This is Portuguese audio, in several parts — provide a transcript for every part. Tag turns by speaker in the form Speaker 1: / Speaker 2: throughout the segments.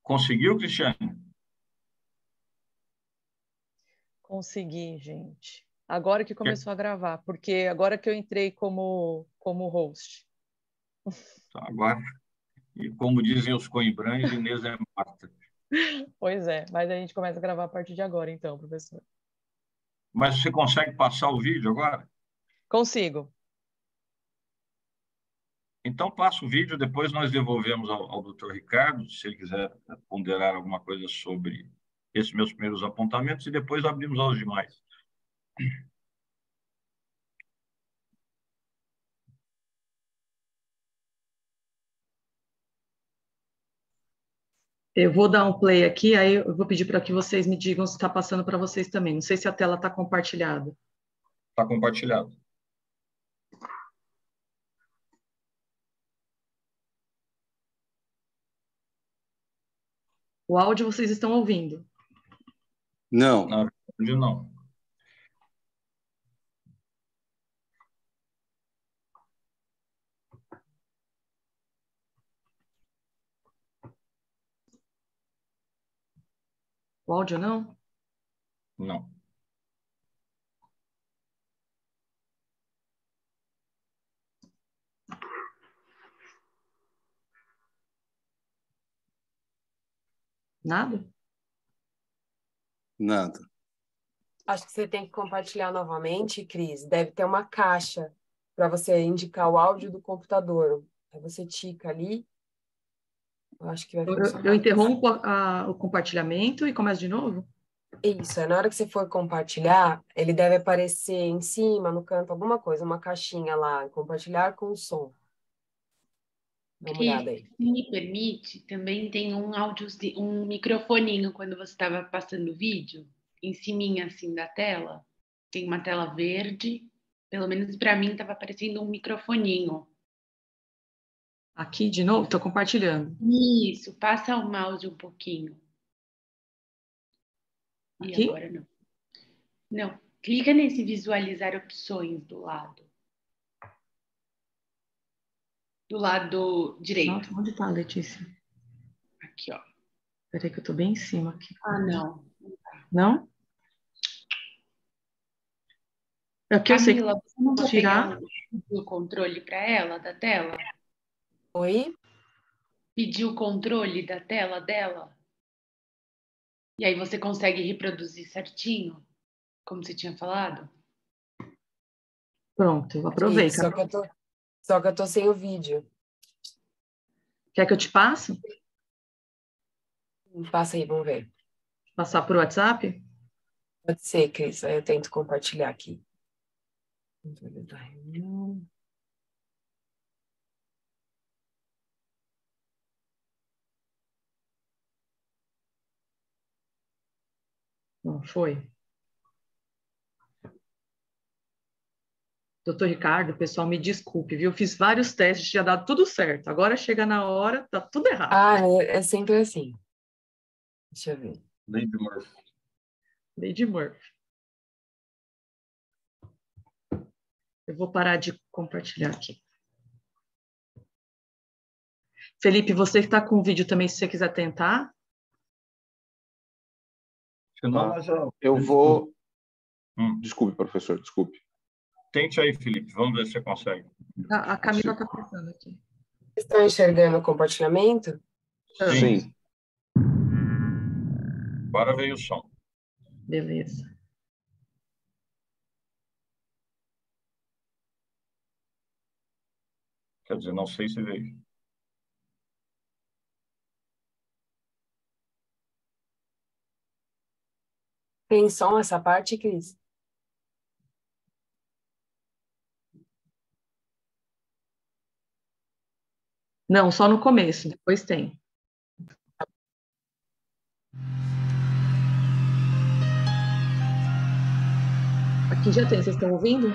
Speaker 1: Conseguiu, Cristiane?
Speaker 2: Consegui, gente. Agora que começou a gravar, porque agora que eu entrei como host.
Speaker 1: Tá, agora, e como dizem os coimbrães, Inês é Marta.
Speaker 2: Pois é, mas a gente começa a gravar a partir de agora, então, professor.
Speaker 1: Mas você consegue passar o vídeo agora?
Speaker 2: Consigo.
Speaker 1: Então, passa o vídeo, depois nós devolvemos ao doutor Ricardo, se ele quiser ponderar alguma coisa sobre esses meus primeiros apontamentos, e depois abrimos aos demais.
Speaker 2: Eu vou dar um play aqui, aí eu vou pedir para que vocês me digam se está passando para vocês também. Não sei se a tela está compartilhada.
Speaker 1: Está compartilhado.
Speaker 2: O áudio vocês estão ouvindo?
Speaker 3: Não.
Speaker 1: Na verdade, não.
Speaker 2: O áudio não?
Speaker 1: Não.
Speaker 2: Nada?
Speaker 3: Nada.
Speaker 4: Acho que você tem que compartilhar novamente, Cris. Deve ter uma caixa para você indicar o áudio do computador. Aí você tica ali. Eu acho que vai funcionar.
Speaker 2: Eu interrompo o compartilhamento e começo de novo?
Speaker 4: Isso, na hora que você for compartilhar, ele deve aparecer em cima, no canto, alguma coisa, uma caixinha lá, compartilhar com som. Dá uma olhada aí.
Speaker 5: Se me permite, também tem um microfoninho quando você estava passando o vídeo, em cima assim da tela, tem uma tela verde, pelo menos para mim estava aparecendo um microfoninho.
Speaker 2: Aqui de novo? Estou compartilhando.
Speaker 5: Isso, passa o mouse um pouquinho.
Speaker 2: Aqui?
Speaker 5: E agora não. Não, clica nesse visualizar opções do lado. Do lado direito.
Speaker 2: Nossa, onde está, Letícia?
Speaker 5: Aqui, ó.
Speaker 2: Peraí que eu estou bem em cima aqui.
Speaker 5: Ah, não.
Speaker 2: Não? É que eu sei que
Speaker 5: Camila, você não vai
Speaker 2: tirar
Speaker 5: o controle para ela, da tela?
Speaker 4: Oi?
Speaker 5: Pedir o controle da tela dela? E aí você consegue reproduzir certinho, como você tinha falado?
Speaker 2: Pronto, aproveita.
Speaker 4: Isso, só que eu tô sem o vídeo.
Speaker 2: Quer que eu te passe?
Speaker 4: Passa aí, vamos ver.
Speaker 2: Passar por WhatsApp?
Speaker 4: Pode ser, Cris. Aí eu tento compartilhar aqui.
Speaker 2: Não foi. Doutor Ricardo, pessoal, me desculpe, viu? Eu fiz vários testes, tinha dado tudo certo. Agora chega na hora, tá tudo errado.
Speaker 4: Ah, é sempre assim. Deixa eu ver.
Speaker 1: Lady Murphy.
Speaker 2: Lady Murphy. Eu vou parar de compartilhar aqui. Felipe, você que está com o vídeo também, se você quiser tentar.
Speaker 1: Senão,
Speaker 3: eu vou...
Speaker 1: Hum.
Speaker 3: Desculpe, professor, desculpe.
Speaker 1: Tente aí, Felipe. Vamos ver se você consegue.
Speaker 2: A Camila está pensando aqui.
Speaker 4: Vocês estão enxergando o compartilhamento?
Speaker 3: Sim.
Speaker 1: Agora veio o som.
Speaker 2: Beleza.
Speaker 1: Quer dizer, não sei se veio.
Speaker 4: Tem som essa parte, Cris?
Speaker 2: Não, só no começo, depois tem. Aqui já tem, vocês estão ouvindo?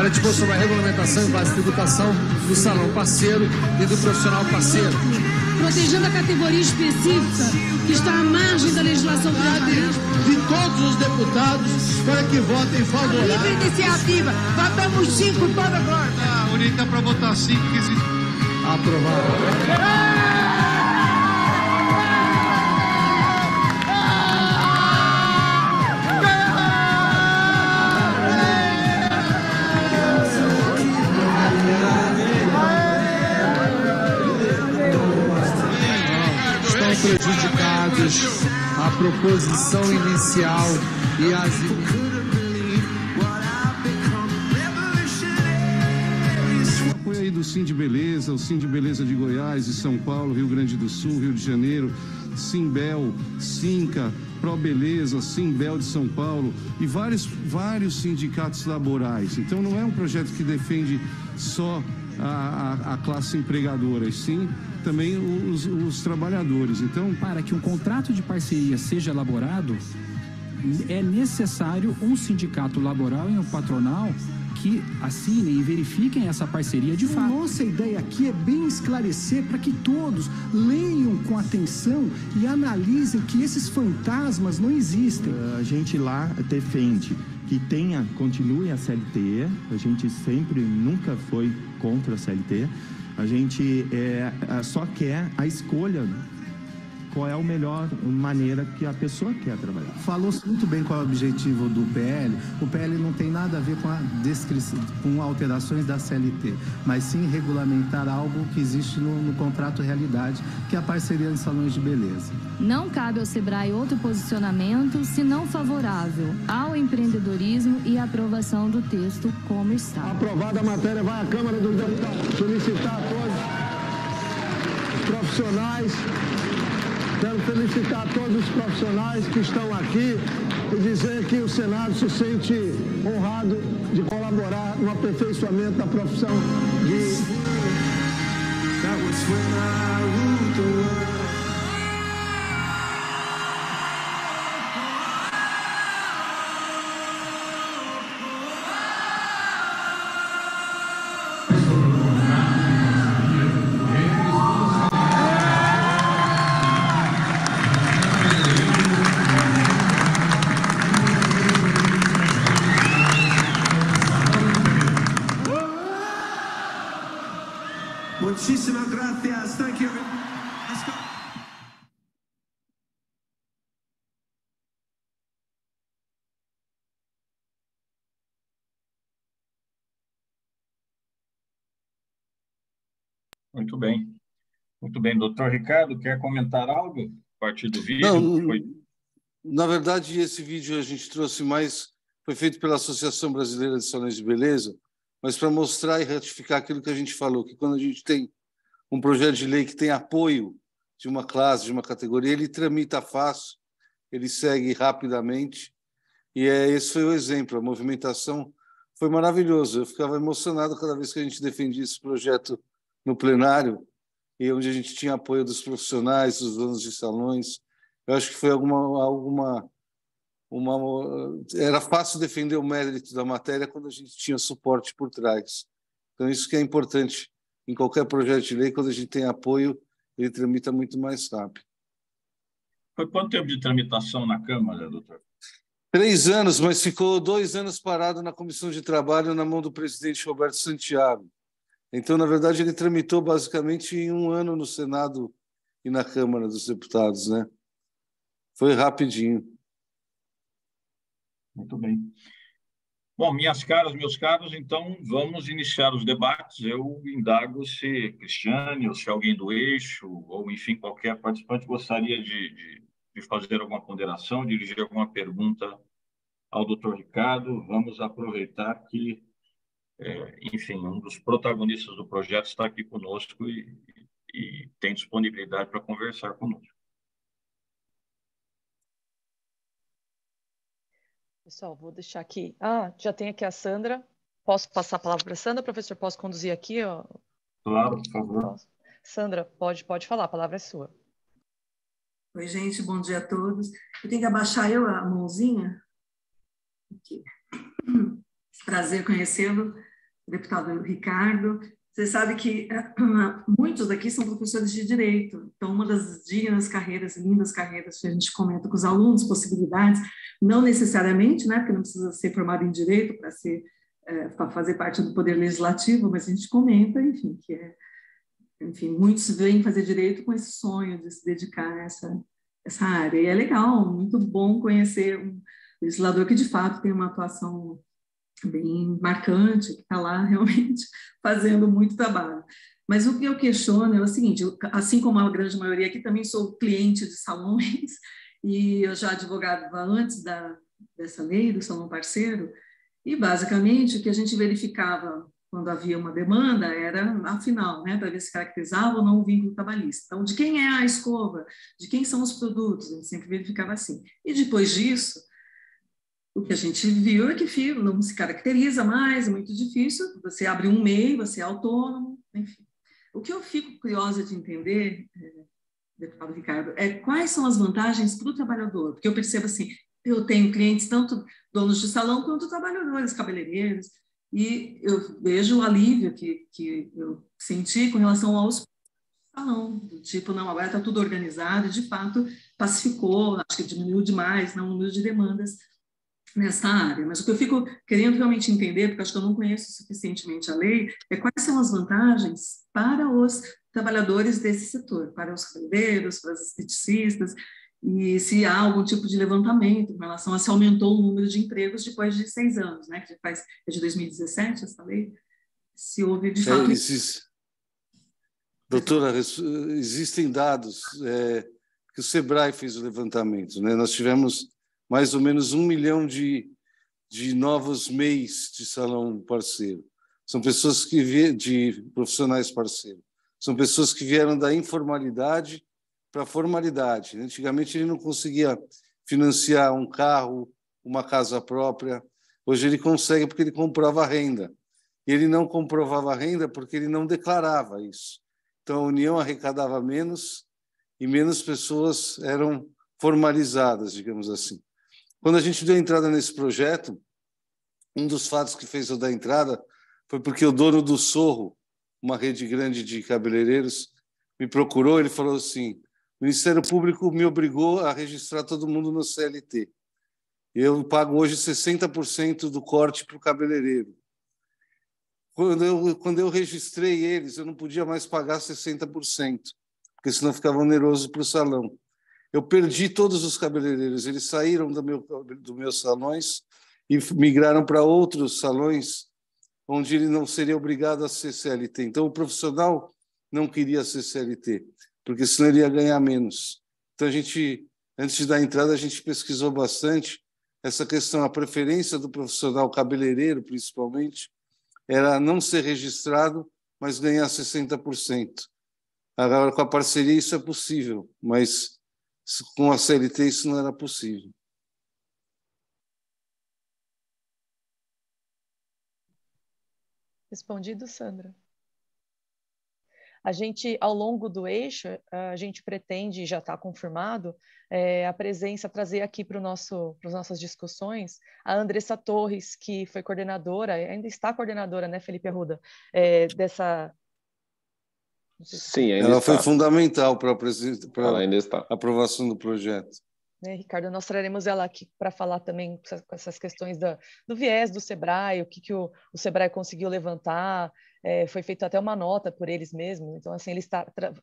Speaker 6: Ela dispôs sobre a regulamentação e base de tributação do salão parceiro e do profissional parceiro.
Speaker 7: Protegendo a categoria específica que está à margem da legislação
Speaker 6: de todos os deputados para que votem favorável.
Speaker 7: Livre iniciativa. Votamos 5 toda agora.
Speaker 6: A única para votar 5 que existe. Aprovado. Prejudicados a proposição inicial e as
Speaker 8: apoio aí do Sim de Beleza, o Sim de Beleza de Goiás, de São Paulo, Rio Grande do Sul, Rio de Janeiro, Simbel, Sinca, Pro Beleza, Simbel de São Paulo e vários sindicatos laborais. Então não é um projeto que defende só a classe empregadora, e sim também os trabalhadores. Então,
Speaker 9: para que um contrato de parceria seja elaborado, é necessário um sindicato laboral e um patronal que assinem e verifiquem essa parceria de fato.
Speaker 10: Nossa ideia aqui é bem esclarecer para que todos leiam com atenção e analisem que esses fantasmas não existem.
Speaker 11: A gente lá defende que continue a CLT, a gente nunca foi contra a CLT, a gente só quer a escolha, qual é a melhor maneira que a pessoa quer trabalhar.
Speaker 12: Falou-se muito bem qual é o objetivo do PL. O PL não tem nada a ver com a descrição, com alterações da CLT, mas sim regulamentar algo que existe no contrato realidade, que é a parceria de salões de beleza.
Speaker 13: Não cabe ao Sebrae outro posicionamento senão favorável ao empreendedorismo e aprovação do texto como está.
Speaker 6: Aprovada a matéria, vai à Câmara dos Deputados solicitar a todos os profissionais. Quero felicitar todos os profissionais que estão aqui e dizer que o Senado se sente honrado de colaborar no aperfeiçoamento da profissão de... Muchísimas gracias. Thank you. Let's go.
Speaker 1: Muito bem. Muito bem. Doutor Ricardo, quer comentar algo a partir do vídeo?
Speaker 3: Não, na verdade, esse vídeo a gente trouxe mais, foi feito pela Associação Brasileira de Salões de Beleza, mas para mostrar e ratificar aquilo que a gente falou, que quando a gente tem um projeto de lei que tem apoio de uma classe, de uma categoria, ele tramita fácil, ele segue rapidamente, e esse foi o exemplo. A movimentação foi maravilhosa. Eu ficava emocionado cada vez que a gente defendia esse projeto no plenário, e onde a gente tinha apoio dos profissionais, dos donos de salões. Eu acho que foi era fácil defender o mérito da matéria quando a gente tinha suporte por trás. Então, isso que é importante em qualquer projeto de lei, quando a gente tem apoio, ele tramita muito mais rápido.
Speaker 1: Foi quanto tempo de tramitação na Câmara, doutor?
Speaker 3: 3 anos, mas ficou 2 anos parado na Comissão de Trabalho na mão do presidente Roberto Santiago. Então, na verdade, ele tramitou basicamente em 1 ano no Senado e na Câmara dos Deputados, né? Foi rapidinho.
Speaker 1: Muito bem. Bom, minhas caras, meus caros, então vamos iniciar os debates. Eu indago se Cristiane, ou se alguém do eixo, ou enfim, qualquer participante gostaria de fazer alguma ponderação, dirigir alguma pergunta ao doutor Ricardo. Vamos aproveitar que, enfim, um dos protagonistas do projeto está aqui conosco e tem disponibilidade para conversar conosco.
Speaker 2: Pessoal, vou deixar aqui. Já tem aqui a Sandra. Posso passar a palavra para a Sandra, professor? Posso conduzir aqui? Ó?
Speaker 1: Claro, por favor.
Speaker 2: Posso. Sandra, pode falar, a palavra é sua.
Speaker 14: Oi, gente, bom dia a todos. Eu tenho que abaixar a mãozinha. Aqui. Prazer conhecê-lo. deputado Ricardo. Você sabe que muitos daqui são professores de direito, então uma das dignas carreiras, lindas carreiras que a gente comenta com os alunos, possibilidades, não necessariamente, né, porque não precisa ser formado em direito para fazer parte do poder legislativo, mas a gente comenta, enfim, enfim, muitos vêm fazer direito com esse sonho de se dedicar a essa área, e é legal, muito bom conhecer um legislador que de fato tem uma atuação bem marcante, que está lá realmente fazendo muito trabalho. Mas o que eu questiono é o seguinte, assim como a grande maioria aqui, também sou cliente de salões, e eu já advogava antes dessa lei do salão parceiro, e basicamente o que a gente verificava quando havia uma demanda era a final, né, para ver se caracterizava ou não o vínculo trabalhista. Então, de quem é a escova? De quem são os produtos? A gente sempre verificava assim. E depois disso, o que a gente viu é que não se caracteriza mais, é muito difícil, você abre um MEI, você é autônomo, enfim. O que eu fico curiosa de entender, deputado Ricardo, é quais são as vantagens para o trabalhador, porque eu percebo assim, eu tenho clientes, tanto donos de salão quanto trabalhadores, cabeleireiros, e eu vejo o alívio que eu senti com relação aos salão, do tipo, não, agora está tudo organizado, e de fato pacificou, acho que diminuiu demais o número de demandas nessa área. Mas o que eu fico querendo realmente entender, porque acho que eu não conheço suficientemente a lei, é quais são as vantagens para os trabalhadores desse setor, para os cabeleireiros, para os esteticistas, e se há algum tipo de levantamento em relação a se aumentou o número de empregos depois de 6 anos, né, que é de 2017 essa lei, se houve de fato...
Speaker 3: Doutora, existem dados que o SEBRAE fez o levantamento, né? Nós tivemos mais ou menos 1 milhão de novos MEIs de salão parceiro. São pessoas de profissionais parceiros. São pessoas que vieram da informalidade para a formalidade. Antigamente ele não conseguia financiar um carro, uma casa própria. Hoje ele consegue porque ele comprova renda. E ele não comprovava renda porque ele não declarava isso. Então a União arrecadava menos e menos pessoas eram formalizadas, digamos assim. Quando a gente deu entrada nesse projeto, um dos fatos que fez eu dar entrada foi porque o dono do Sorro, uma rede grande de cabeleireiros, me procurou, ele falou assim, o Ministério Público me obrigou a registrar todo mundo no CLT. Eu pago hoje 60% do corte para o cabeleireiro. Quando eu registrei eles, eu não podia mais pagar 60%, porque senão ficava oneroso para o salão. Eu perdi todos os cabeleireiros, eles saíram dos meus salões e migraram para outros salões onde ele não seria obrigado a ser CLT. Então, o profissional não queria ser CLT, porque senão ele ia ganhar menos. Então, antes de dar entrada, a gente pesquisou bastante essa questão, a preferência do profissional cabeleireiro, principalmente, era não ser registrado, mas ganhar 60%. Agora, com a parceria, isso é possível, mas com a CLT isso não era possível.
Speaker 2: Respondido, Sandra. A gente, ao longo do eixo, a gente pretende, já está confirmado, a presença, trazer aqui para as nossas discussões, a Andressa Torres, que foi coordenadora, ainda está coordenadora, né, Felipe Arruda, dessa...
Speaker 15: Sim, ainda
Speaker 3: ela
Speaker 15: está.
Speaker 3: foi fundamental para a aprovação do projeto.
Speaker 2: Ricardo, nós traremos ela aqui para falar também com essas questões do viés do SEBRAE, o que o SEBRAE conseguiu levantar, foi feita até uma nota por eles mesmos, então assim,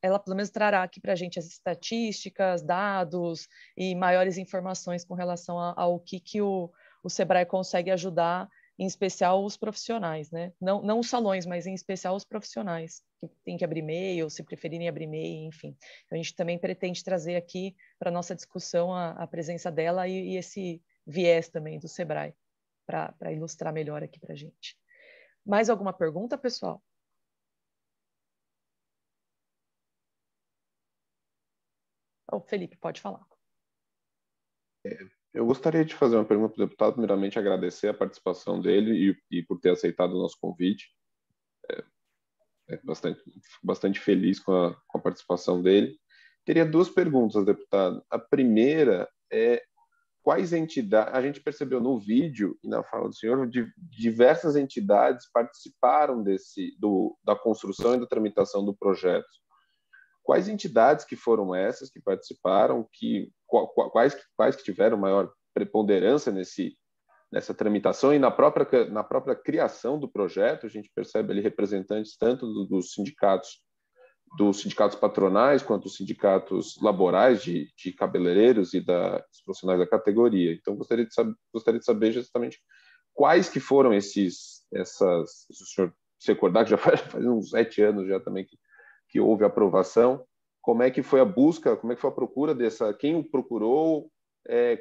Speaker 2: ela pelo menos trará aqui para a gente as estatísticas, dados e maiores informações com relação ao que o SEBRAE consegue ajudar, em especial os profissionais, né? Não os salões, mas em especial os profissionais, que têm que abrir MEI, ou se preferirem abrir MEI, enfim. Então, a gente também pretende trazer aqui para a nossa discussão a presença dela e esse viés também do SEBRAE, para ilustrar melhor aqui para a gente. Mais alguma pergunta, pessoal? Felipe, pode falar.
Speaker 15: Eu gostaria de fazer uma pergunta para o deputado, primeiramente agradecer a participação dele e por ter aceitado o nosso convite. Bastante feliz com a participação dele. Teria 2 perguntas, deputado. A primeira é quais entidades... A gente percebeu no vídeo e na fala do senhor, diversas entidades participaram da construção e da tramitação do projeto. Quais entidades que foram essas que participaram, quais que tiveram maior preponderância nessa tramitação e na própria criação do projeto? A gente percebe ali representantes tanto dos sindicatos patronais quanto dos sindicatos laborais de cabeleireiros e dos profissionais da categoria. Então, gostaria de saber justamente quais que foram se o senhor se recordar, que já faz uns 7 anos já também que houve aprovação, como é que foi a busca, como é que foi a procura quem o procurou,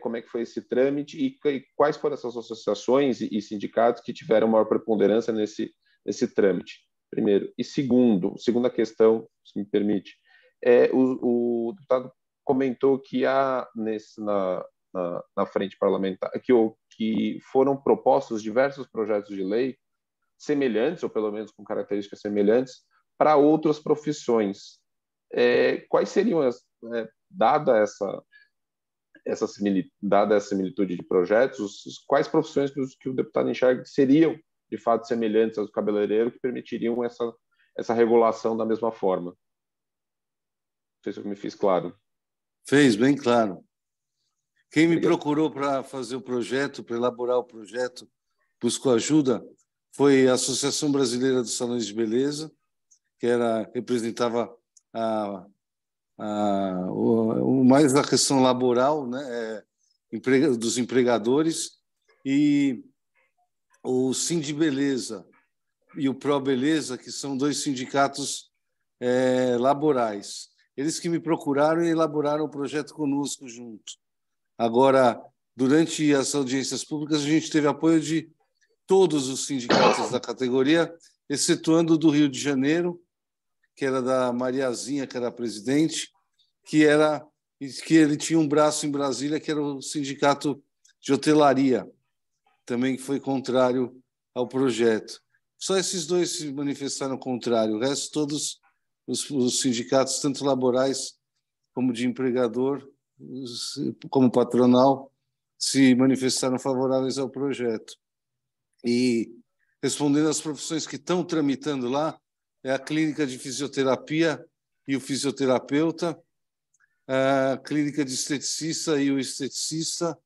Speaker 15: como é que foi esse trâmite e quais foram essas associações e sindicatos que tiveram maior preponderância nesse trâmite, primeiro. E segunda questão, se me permite, o deputado comentou que há na frente parlamentar, que foram propostos diversos projetos de lei semelhantes, ou pelo menos com características semelhantes, para outras profissões. Quais seriam, dada essa similitude de projetos, quais profissões que o deputado enxerga que seriam, de fato, semelhantes ao cabeleireiro, que permitiriam essa regulação da mesma forma? Não sei se eu me fiz claro.
Speaker 3: Fez bem claro. Quem me procurou para fazer o projeto, para elaborar o projeto, buscou ajuda, foi a Associação Brasileira dos Salões de Beleza, que representava mais a questão laboral, né, dos empregadores, e o Sindibeleza e o Probeleza, que são 2 sindicatos laborais. Eles que me procuraram e elaboraram o projeto conosco junto. Agora, durante as audiências públicas, a gente teve apoio de todos os sindicatos da categoria, excetuando do Rio de Janeiro, que era da Mariazinha, que era a presidente, que ele tinha um braço em Brasília, que era o Sindicato de Hotelaria, também que foi contrário ao projeto. Só esses 2 se manifestaram contrário, o resto todos os sindicatos, tanto laborais como de empregador, como patronal, se manifestaram favoráveis ao projeto. E, respondendo às profissões que estão tramitando lá, a clínica de fisioterapia e o fisioterapeuta, a clínica de esteticista e o esteticista,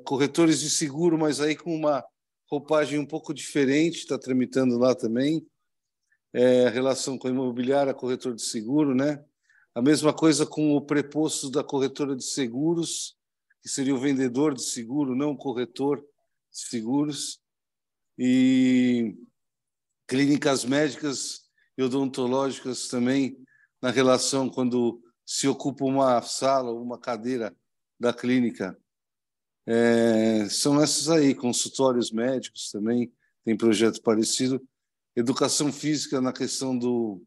Speaker 3: corretores de seguro, mas aí com uma roupagem um pouco diferente, está tramitando lá também, a relação com a imobiliária, corretor de seguro, né? A mesma coisa com o preposto da corretora de seguros, que seria o vendedor de seguro, não o corretor de seguros, e clínicas médicas e odontológicas também, na relação quando se ocupa uma sala ou uma cadeira da clínica. São essas aí, consultórios médicos também, tem projeto parecido. Educação física na questão do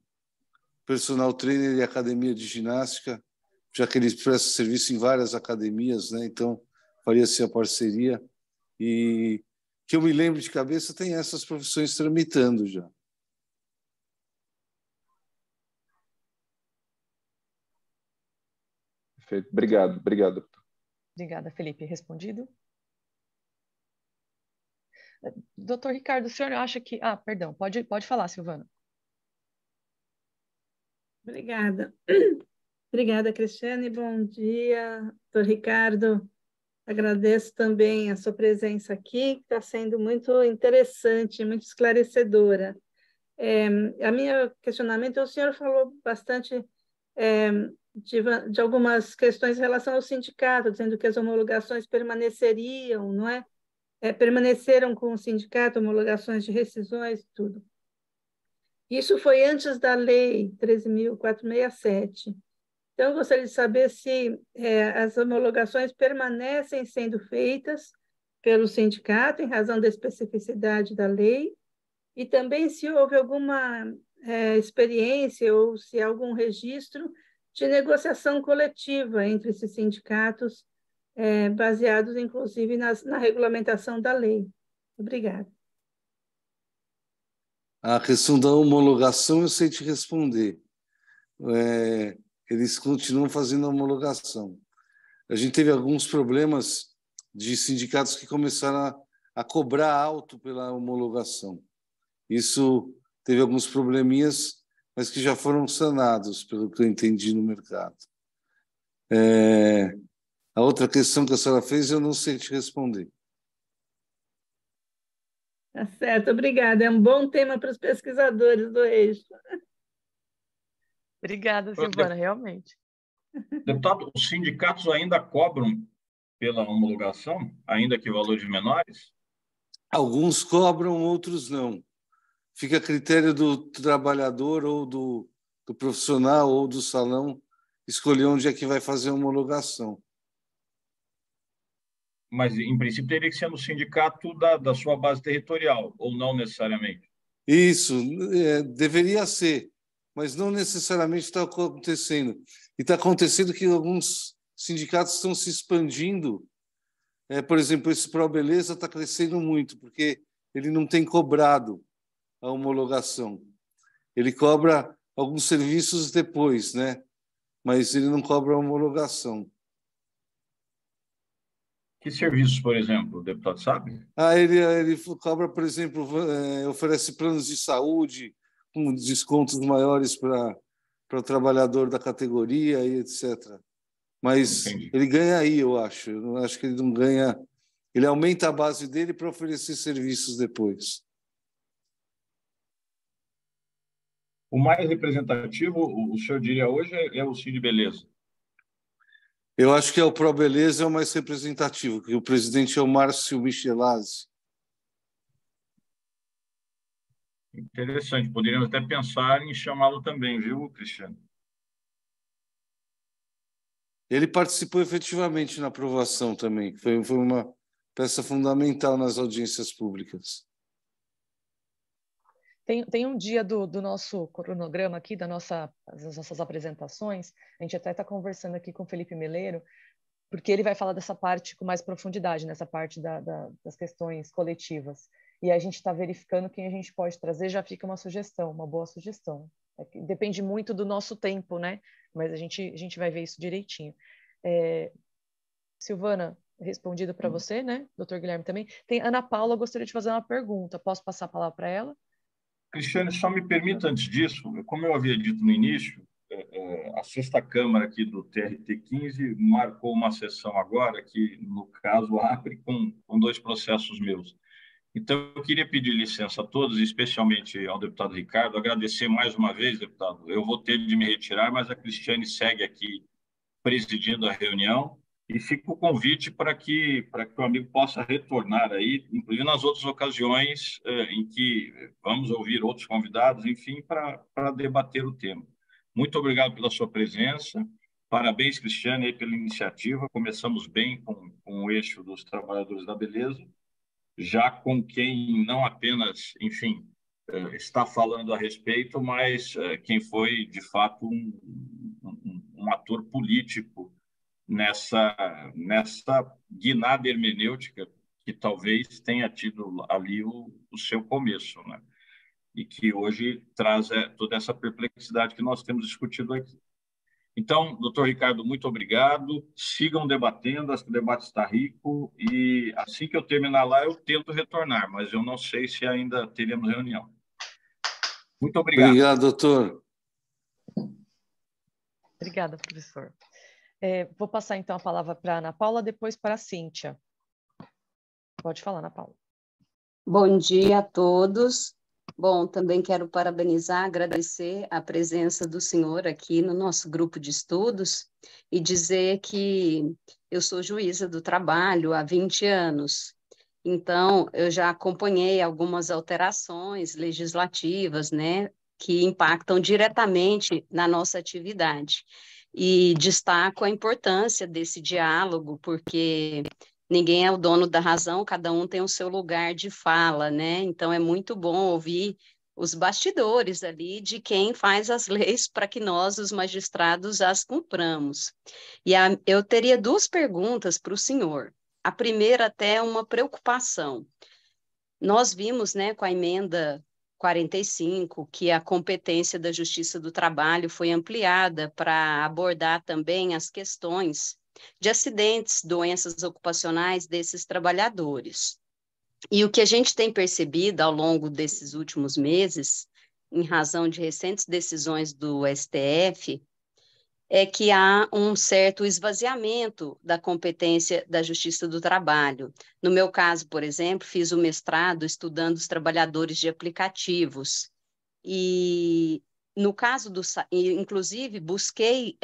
Speaker 3: personal trainer e academia de ginástica, já que eles prestam serviço em várias academias, né? Então faria-se a parceria. E que eu me lembro de cabeça, tem essas profissões tramitando já.
Speaker 15: Perfeito. Obrigado.
Speaker 2: Obrigada, Felipe. Respondido? Doutor Ricardo, o senhor acha que... perdão, pode falar, Silvana.
Speaker 16: Obrigada. Obrigada, Cristiane. Bom dia, doutor Ricardo. Agradeço também a sua presença aqui, que está sendo muito interessante, muito esclarecedora. A minha questionamento, o senhor falou bastante de algumas questões em relação ao sindicato, dizendo que as homologações permaneceriam, não é? Permaneceram com o sindicato, homologações de rescisões e tudo. Isso foi antes da Lei 13.467. Então, eu gostaria de saber se as homologações permanecem sendo feitas pelo sindicato em razão da especificidade da lei e também se houve alguma experiência ou se há algum registro de negociação coletiva entre esses sindicatos, baseados, inclusive, na regulamentação da lei. Obrigada.
Speaker 3: A questão da homologação eu sei te responder. Eles continuam fazendo a homologação. a gente teve alguns problemas de sindicatos que começaram a cobrar alto pela homologação. Isso teve alguns probleminhas, mas que já foram sanados, pelo que eu entendi no mercado. A outra questão que a senhora fez, eu não sei te responder.
Speaker 16: Tá certo, obrigada. É um bom tema para os pesquisadores do eixo.
Speaker 2: Obrigada, Silvana, realmente.
Speaker 1: Deputado, os sindicatos ainda cobram pela homologação, ainda que valores menores?
Speaker 3: Alguns cobram, outros não. Fica a critério do trabalhador ou do profissional ou do salão escolher onde é que vai fazer a homologação.
Speaker 1: Mas, em princípio, teria que ser no sindicato da sua base territorial, ou não necessariamente?
Speaker 3: Isso, deveria ser, mas não necessariamente está acontecendo. E está acontecendo que alguns sindicatos estão se expandindo. Por exemplo, esse ProBeleza está crescendo muito, porque ele não tem cobrado a homologação. Ele cobra alguns serviços depois, né? Mas ele não cobra a homologação.
Speaker 1: Que serviços, por exemplo, o deputado sabe?
Speaker 3: Ele cobra, por exemplo, oferece planos de saúde com descontos maiores para o trabalhador da categoria e etc. Mas
Speaker 1: Entendi.
Speaker 3: Ele ganha aí, eu acho. Eu não acho que ele não ganha. Ele aumenta a base dele para oferecer serviços depois.
Speaker 1: O mais representativo, o senhor diria hoje, é o Cid Beleza?
Speaker 3: Eu acho que o ProBeleza é o mais representativo, que o presidente é o Márcio Michelazzi.
Speaker 1: Interessante. Poderíamos até pensar em chamá-lo também, viu, Cristiano?
Speaker 3: Ele participou efetivamente na aprovação também. Foi uma peça fundamental nas audiências públicas.
Speaker 2: Tem um dia do nosso cronograma aqui, das nossas apresentações, a gente até está conversando aqui com o Felipe Meleiro, porque ele vai falar dessa parte com mais profundidade, nessa parte das questões coletivas. E a gente está verificando quem a gente pode trazer, já fica uma sugestão, uma boa sugestão. Depende muito do nosso tempo, né? Mas a gente vai ver isso direitinho. Silvana, respondido para você, né? Doutor Guilherme também. Tem Ana Paula, gostaria de fazer uma pergunta. Posso passar a palavra para ela?
Speaker 1: Cristiane, só me permita, antes disso, como eu havia dito no início, a sexta Câmara aqui do TRT-15 marcou uma sessão agora que, no caso, abre com 2 processos meus. Então, eu queria pedir licença a todos, especialmente ao deputado Ricardo, agradecer mais uma vez, deputado. Eu vou ter de me retirar, mas a Cristiane segue aqui presidindo a reunião. E fica o convite para que o amigo possa retornar aí, inclusive nas outras ocasiões em que vamos ouvir outros convidados, enfim, para debater o tema. Muito obrigado pela sua presença. Parabéns, Cristiane, aí pela iniciativa. Começamos bem com o eixo dos trabalhadores da beleza, já com quem não apenas, enfim, está falando a respeito, mas quem foi, de fato, um ator político nessa guinada hermenêutica que talvez tenha tido ali o seu começo, né? E que hoje traz toda essa perplexidade que nós temos discutido aqui. Então, doutor Ricardo, muito obrigado. Sigam debatendo, acho que o debate está rico e assim que eu terminar lá eu tento retornar, mas eu não sei se ainda teremos reunião. Muito obrigado.
Speaker 3: Obrigado, doutor.
Speaker 2: Obrigada, professor. Vou passar, então, a palavra para a Ana Paula, depois para a Cíntia. Pode falar, Ana Paula.
Speaker 17: Bom dia a todos. Bom, também quero parabenizar, agradecer a presença do senhor aqui no nosso grupo de estudos e dizer que eu sou juíza do trabalho há 20 anos. Então, eu já acompanhei algumas alterações legislativas, né, que impactam diretamente na nossa atividade. E destaco a importância desse diálogo, porque ninguém é o dono da razão, cada um tem o seu lugar de fala, né? Então, é muito bom ouvir os bastidores ali de quem faz as leis para que nós, os magistrados, as cumpramos. E eu teria 2 perguntas para o senhor. A primeira até é uma preocupação. Nós vimos, né, com a emenda 45, que a competência da Justiça do Trabalho foi ampliada para abordar também as questões de acidentes, doenças ocupacionais desses trabalhadores. E o que a gente tem percebido ao longo desses últimos meses, em razão de recentes decisões do STF, é que há um certo esvaziamento da competência da Justiça do Trabalho. No meu caso, por exemplo, fiz o mestrado estudando os trabalhadores de aplicativos. E, no caso inclusive, busquei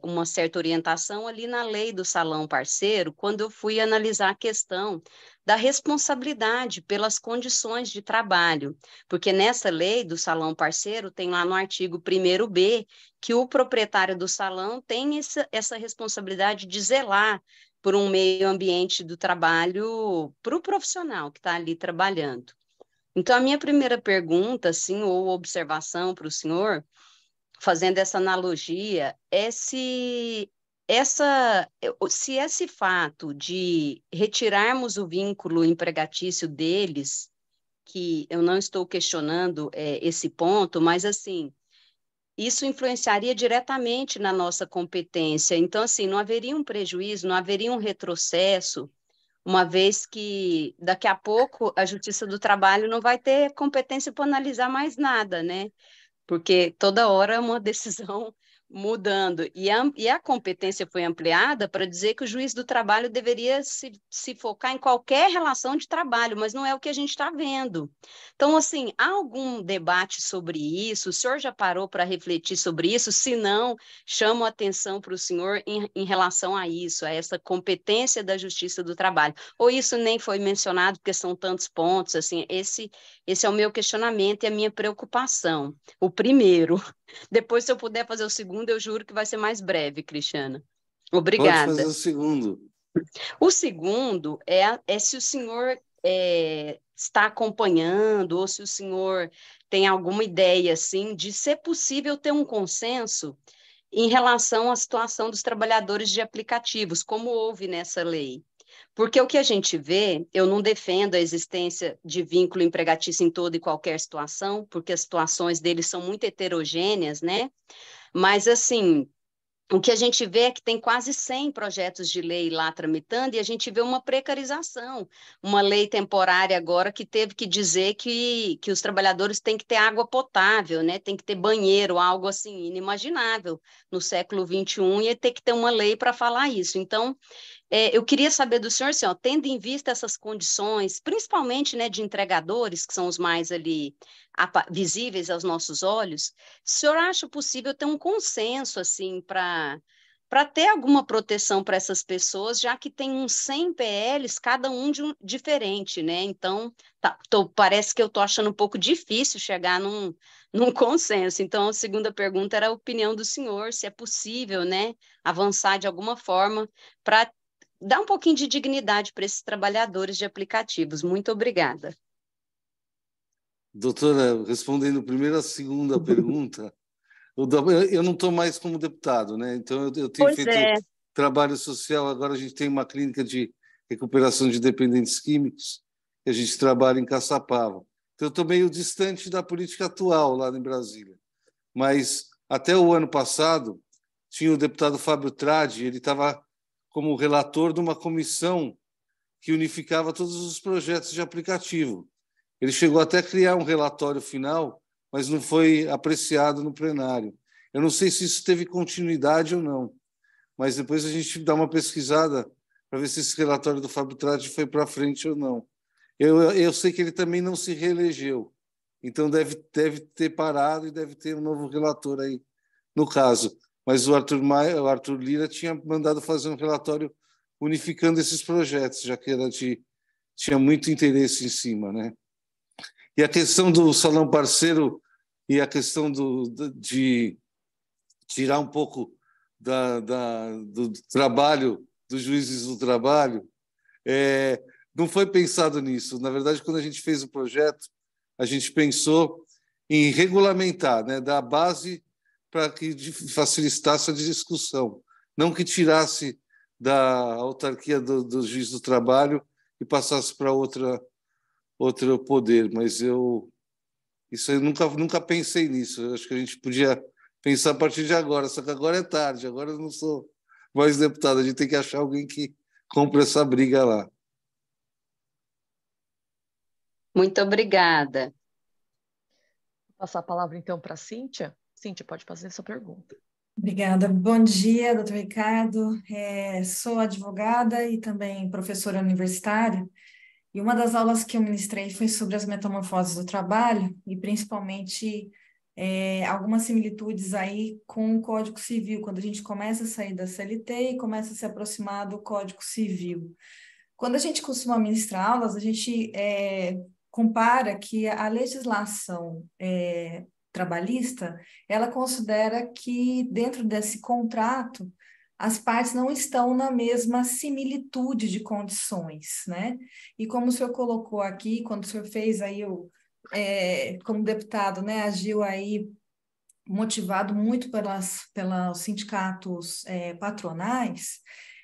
Speaker 17: uma certa orientação ali na lei do salão parceiro, quando eu fui analisar a questão da responsabilidade pelas condições de trabalho, porque nessa lei do salão parceiro tem lá no artigo 1º-B que o proprietário do salão tem essa responsabilidade de zelar por um meio ambiente do trabalho para o profissional que está ali trabalhando. Então, a minha primeira pergunta, assim, ou observação para o senhor, fazendo essa analogia, é se esse fato de retirarmos o vínculo empregatício deles, que eu não estou questionando esse ponto, mas, assim, isso influenciaria diretamente na nossa competência. Então, assim, não haveria um prejuízo, não haveria um retrocesso, uma vez que daqui a pouco a Justiça do Trabalho não vai ter competência para analisar mais nada, né? Porque toda hora é uma decisão mudando. E a competência foi ampliada para dizer que o juiz do trabalho deveria se focar em qualquer relação de trabalho, mas não é o que a gente está vendo. Então, assim, há algum debate sobre isso? O senhor já parou para refletir sobre isso? Se não, chamo a atenção para o senhor em relação a isso, a essa competência da Justiça do Trabalho. Ou isso nem foi mencionado, porque são tantos pontos, assim, esse é o meu questionamento e a minha preocupação. O primeiro. Depois, se eu puder fazer o segundo, eu juro que vai ser mais breve, Cristiana. Obrigada.
Speaker 3: Pode fazer o segundo.
Speaker 17: O segundo é se o senhor está acompanhando ou se o senhor tem alguma ideia, assim, de ser possível ter um consenso em relação à situação dos trabalhadores de aplicativos, como houve nessa lei. Porque o que a gente vê, eu não defendo a existência de vínculo empregatício em toda e qualquer situação, porque as situações deles são muito heterogêneas, né? Mas, assim, o que a gente vê é que tem quase 100 projetos de lei lá tramitando e a gente vê uma precarização, uma lei temporária agora que teve que dizer que os trabalhadores têm que ter água potável, né? Tem que ter banheiro, algo assim inimaginável no século XXI, e ter que ter uma lei para falar isso. Então, eu queria saber do senhor, assim, tendo em vista essas condições, principalmente, né, de entregadores, que são os mais ali visíveis aos nossos olhos, o senhor acha possível ter um consenso, assim, para ter alguma proteção para essas pessoas, já que tem uns 100 PLs, cada um diferente, né? Então, parece que eu estou achando um pouco difícil chegar num consenso. Então, a segunda pergunta era a opinião do senhor, se é possível, né, avançar de alguma forma para dar um pouquinho de dignidade para esses trabalhadores de aplicativos. Muito obrigada.
Speaker 3: Doutora, respondendo primeiro a segunda pergunta, eu não estou mais como deputado, né? Então, eu tenho feito trabalho social. Agora a gente tem uma clínica de recuperação de dependentes químicos, que a gente trabalha em Caçapava. Então, eu estou meio distante da política atual lá em Brasília. Mas, até o ano passado, tinha o deputado Fábio Tradi, ele estava como relator de uma comissão que unificava todos os projetos de aplicativo. Ele chegou até a criar um relatório final, mas não foi apreciado no plenário. Eu não sei se isso teve continuidade ou não, mas depois a gente dá uma pesquisada para ver se esse relatório do Fábio Tradi foi para frente ou não. Eu sei que ele também não se reelegeu, então deve ter parado e deve ter um novo relator aí, no caso. Mas o Arthur Lira tinha mandado fazer um relatório unificando esses projetos, já que tinha muito interesse em cima, né? E a questão do salão parceiro e a questão de tirar um pouco do trabalho, dos juízes do trabalho, não foi pensado nisso. Na verdade, quando a gente fez o projeto, a gente pensou em regulamentar, né, dar a base para que facilitasse a discussão, não que tirasse da autarquia do juiz do trabalho e passasse para outro poder. Mas eu nunca pensei nisso. Eu acho que a gente podia pensar a partir de agora, só que agora é tarde, agora eu não sou Voz deputada, a gente tem que achar alguém que compre essa briga lá.
Speaker 17: Muito obrigada.
Speaker 2: Vou passar a palavra, então, para a Cíntia. Cíntia, pode fazer essa pergunta.
Speaker 18: Obrigada. Bom dia, doutor Ricardo. Sou advogada e também professora universitária, e uma das aulas que eu ministrei foi sobre as metamorfoses do trabalho e principalmente algumas similitudes aí com o Código Civil, quando a gente começa a sair da CLT e começa a se aproximar do Código Civil. Quando a gente costuma ministrar aulas, a gente compara que a legislação trabalhista, ela considera que dentro desse contrato as partes não estão na mesma similitude de condições, né? E como o senhor colocou aqui, quando o senhor fez aí, como deputado, né, agiu aí motivado muito pelos sindicatos patronais,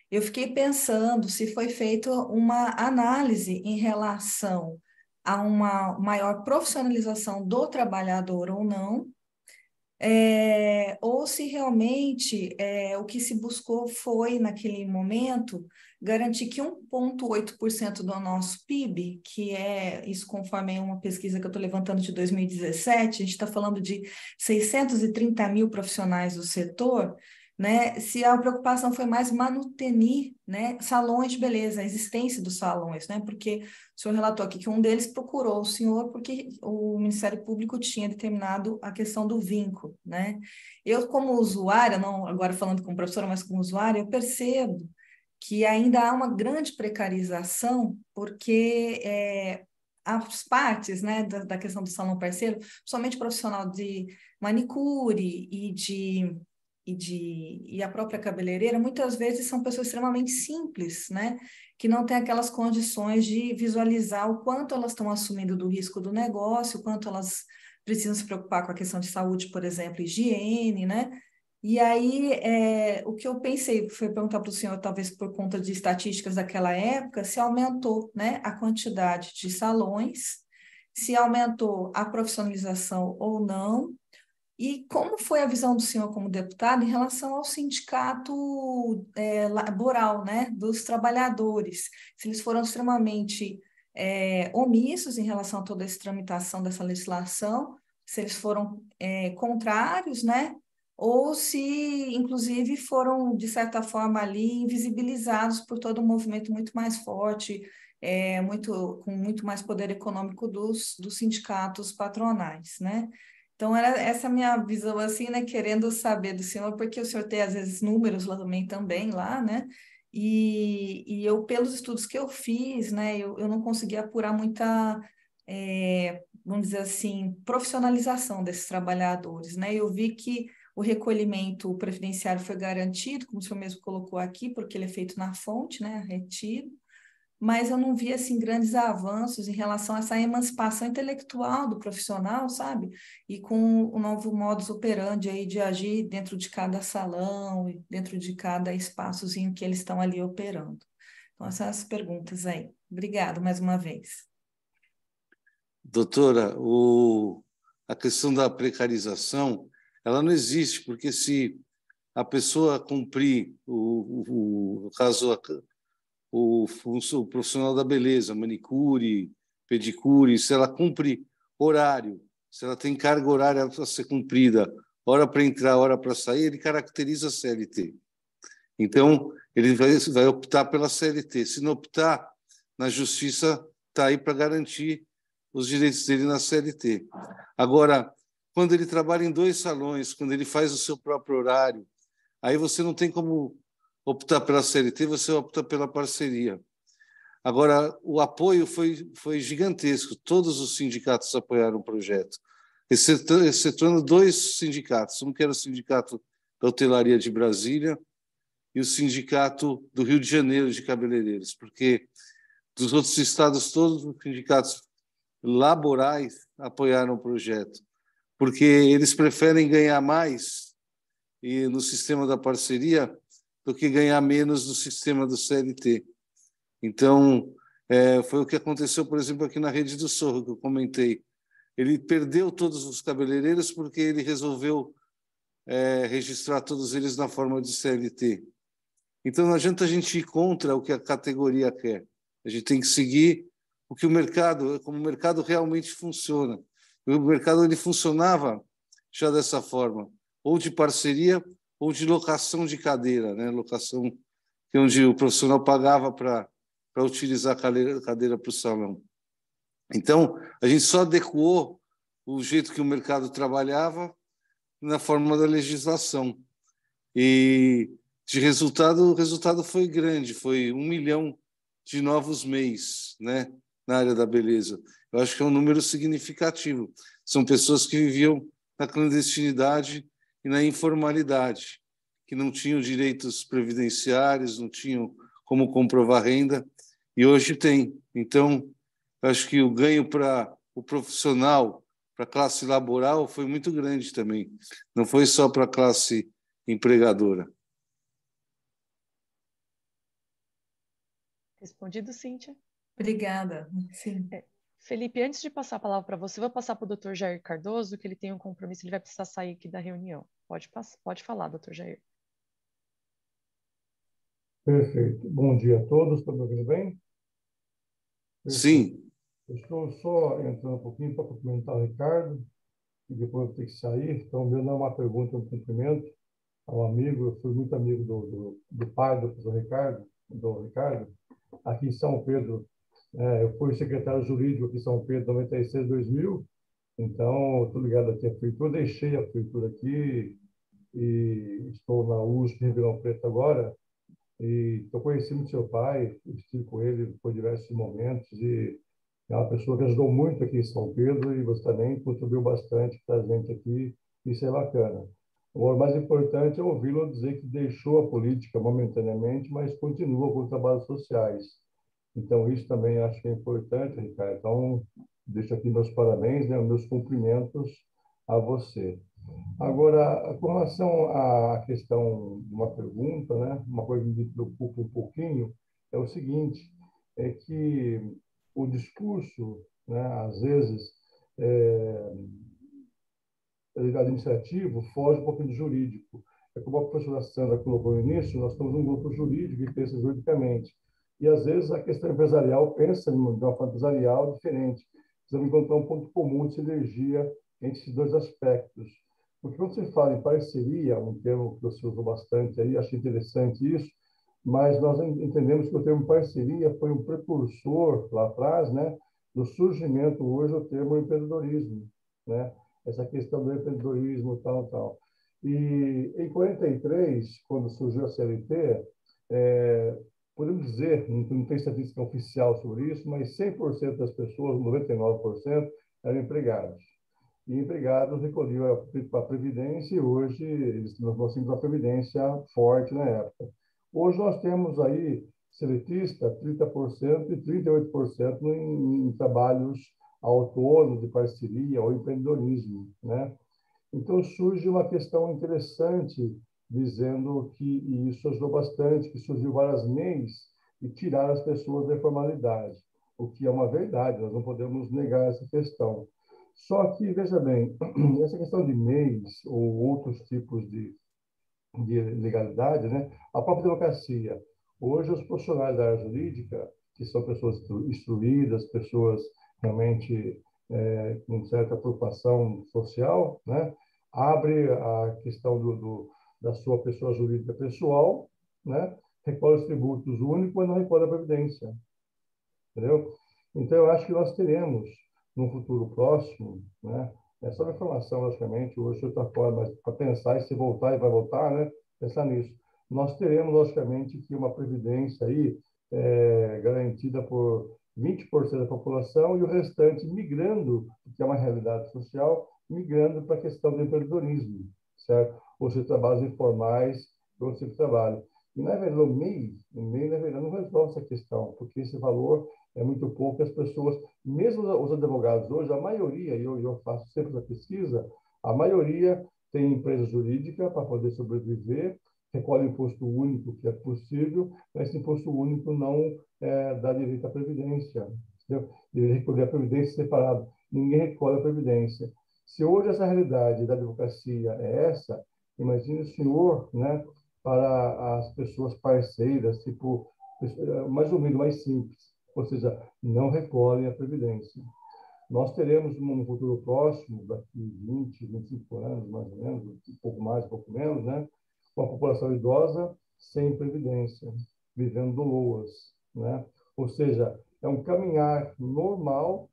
Speaker 18: eu fiquei pensando se foi feita uma análise em relação a uma maior profissionalização do trabalhador ou não, ou se realmente o que se buscou foi, naquele momento, garantir que 1,8% do nosso PIB, que isso conforme uma pesquisa que eu estou levantando de 2017, a gente está falando de 630 mil profissionais do setor, né, se a preocupação foi mais manutenir, né, salões de beleza, a existência dos salões, né, porque o senhor relatou aqui que um deles procurou o senhor porque o Ministério Público tinha determinado a questão do vínculo, né. Eu, como usuária, não agora falando como professora, mas como usuária, eu percebo que ainda há uma grande precarização, porque as partes, né, da questão do salão parceiro, somente profissional de manicure e a própria cabeleireira, muitas vezes são pessoas extremamente simples, né? Que não têm aquelas condições de visualizar o quanto elas estão assumindo do risco do negócio, o quanto elas precisam se preocupar com a questão de saúde, por exemplo, higiene, né? E aí, o que eu pensei foi perguntar para o senhor, talvez por conta de estatísticas daquela época, se aumentou, né, a quantidade de salões, se aumentou a profissionalização ou não, e como foi a visão do senhor como deputado em relação ao sindicato laboral, né, dos trabalhadores? Se eles foram extremamente omissos em relação a toda essa tramitação dessa legislação, se eles foram contrários, né, ou se, inclusive, foram, de certa forma, ali invisibilizados por todo um movimento muito mais forte, com muito mais poder econômico dos sindicatos patronais, né? Então, era essa a minha visão, assim, né, querendo saber do senhor, porque o senhor tem, às vezes, números lá também, lá, né, e eu, pelos estudos que eu fiz, né, eu não consegui apurar muita, vamos dizer assim, profissionalização desses trabalhadores, né, eu vi que o recolhimento previdenciário foi garantido, como o senhor mesmo colocou aqui, porque ele é feito na fonte, né, retiro, mas eu não vi, assim, grandes avanços em relação a essa emancipação intelectual do profissional, sabe? E com o novo modus operandi aí de agir dentro de cada salão e dentro de cada espaçozinho que eles estão ali operando. Então, essas perguntas aí. Obrigada mais uma vez.
Speaker 3: Doutora, a questão da precarização, ela não existe, porque se a pessoa cumprir, no caso, o profissional da beleza, manicure, pedicure, se ela cumpre horário, se ela tem carga horária para ser cumprida, hora para entrar, hora para sair, ele caracteriza a CLT. Então, ele vai optar pela CLT. Se não optar, na Justiça está aí para garantir os direitos dele na CLT. Agora, quando ele trabalha em 2 salões, quando ele faz o seu próprio horário, aí você não tem como optar pela CLT, você opta pela parceria. Agora, o apoio foi gigantesco. Todos os sindicatos apoiaram o projeto, excetuando 2 sindicatos. Um que era o Sindicato da Hotelaria de Brasília e o Sindicato do Rio de Janeiro de Cabeleireiros, porque dos outros estados, todos os sindicatos laborais apoiaram o projeto, porque eles preferem ganhar mais no sistema da parceria do que ganhar menos no sistema do CLT. Então, foi o que aconteceu, por exemplo, aqui na Rede do Sorro, que eu comentei. Ele perdeu todos os cabeleireiros porque ele resolveu registrar todos eles na forma de CLT. Então, não adianta a gente ir contra o que a categoria quer. A gente tem que seguir o que o mercado, como o mercado realmente funciona. O mercado ele funcionava já dessa forma, ou de parceria ou de locação de cadeira, né? Locação onde o profissional pagava para utilizar a cadeira para o salão. Então, a gente só adequou o jeito que o mercado trabalhava na forma da legislação. E de resultado, o resultado foi grande, foi 1 milhão de novos MEIs, né, na área da beleza. Eu acho que é um número significativo. São pessoas que viviam na clandestinidade e na informalidade, que não tinham direitos previdenciários, não tinham como comprovar renda, e hoje tem. Então, acho que o ganho para o profissional, para a classe laboral, foi muito grande também. Não foi só para a classe empregadora.
Speaker 2: Respondido, Cíntia?
Speaker 18: Obrigada. Sim.
Speaker 2: Felipe, antes de passar a palavra para você, vou passar para o Dr. Jair Cardoso, que ele tem um compromisso, ele vai precisar sair aqui da reunião. Pode falar, Dr. Jair.
Speaker 19: Perfeito. Bom dia a todos. Estão me ouvindo bem? Perfeito.
Speaker 3: Sim.
Speaker 19: Eu estou só entrando um pouquinho para cumprimentar o Ricardo, e depois vou ter que sair. Então, meu não é uma pergunta, é um cumprimento ao amigo. Eu fui muito amigo do pai do professor Ricardo, aqui em São Pedro. Eu fui secretário jurídico aqui em São Pedro, 96, 2000. Então, estou ligado aqui à Fritura. Deixei a Fritura aqui e estou na USP Ribeirão Preto agora. E estou conhecendo seu pai, estive com ele por diversos momentos e é uma pessoa que ajudou muito aqui em São Pedro e você também contribuiu bastante para a gente aqui. Isso é bacana. Agora, o mais importante é ouvi-lo dizer que deixou a política momentaneamente, mas continua com os trabalhos sociais. Então, isso também acho que é importante, Ricardo. Então, deixo aqui meus parabéns, né, meus cumprimentos a você. Agora, com relação à questão de uma pergunta, né, uma coisa que me preocupa um pouquinho, é o seguinte, é que o discurso, né, às vezes, administrativo foge um pouquinho do jurídico. É como a professora Sandra colocou no início, nós temos um grupo jurídico que pensa juridicamente. E, às vezes, a questão empresarial pensa de uma forma empresarial diferente. Precisamos encontrar um ponto comum de sinergia entre esses dois aspectos. Porque quando você fala em parceria, um termo que você usou bastante aí, acho interessante isso, mas nós entendemos que o termo parceria foi um precursor lá atrás, né, do surgimento hoje do termo empreendedorismo, né? Essa questão do empreendedorismo, tal. E em 43, quando surgiu a CLT, podemos dizer, não tem estatística oficial sobre isso, mas 100% das pessoas, 99%, eram empregados. E empregados recolhiam a Previdência e hoje nós temos uma Previdência forte na época. Hoje nós temos aí, seletista, 30% e 38% em trabalhos autônomos, de parceria ou empreendedorismo, né? Então surge uma questão interessante, dizendo que e isso ajudou bastante, que surgiu várias MEIs e tiraram as pessoas da informalidade, o que é uma verdade, nós não podemos negar essa questão. Só que, veja bem, essa questão de MEIs ou outros tipos de legalidade, né? A própria democracia. Hoje, os profissionais da área jurídica, que são pessoas instruídas, pessoas realmente com certa preocupação social, né? Abre a questão da sua pessoa jurídica pessoal, né? Recolhe os tributos únicos, mas não recolhe a previdência. Entendeu? Então, eu acho que nós teremos, no futuro próximo, né? É só uma informação, logicamente, hoje de outra forma, mas para pensar, e se voltar e vai voltar, né? Pensar nisso. Nós teremos, logicamente, que uma previdência aí garantida por 20% da população e o restante migrando, que é uma realidade social, migrando para a questão do empreendedorismo, certo? Ou seja, trabalhos informais, outro tipo de trabalho. E, na verdade, o MEI, na verdade, não resolve essa questão, porque esse valor é muito pouco. As pessoas, mesmo os advogados hoje, a maioria, e eu faço sempre essa pesquisa, a maioria tem empresa jurídica para poder sobreviver, recolhe imposto único, que é possível, mas esse imposto único não dá direito à previdência. Entendeu? Ele recolhe a previdência separado. Ninguém recolhe a previdência. Se hoje essa realidade da advocacia é essa, imagine o senhor, né, para as pessoas parceiras, tipo, mais humilde, mais simples, ou seja, não recolhem a Previdência. Nós teremos, no futuro próximo, daqui 20, 25 anos, mais ou menos, um pouco mais, um pouco menos, né? Uma população idosa sem Previdência, vivendo do LOAS, né? Ou seja, é um caminhar normal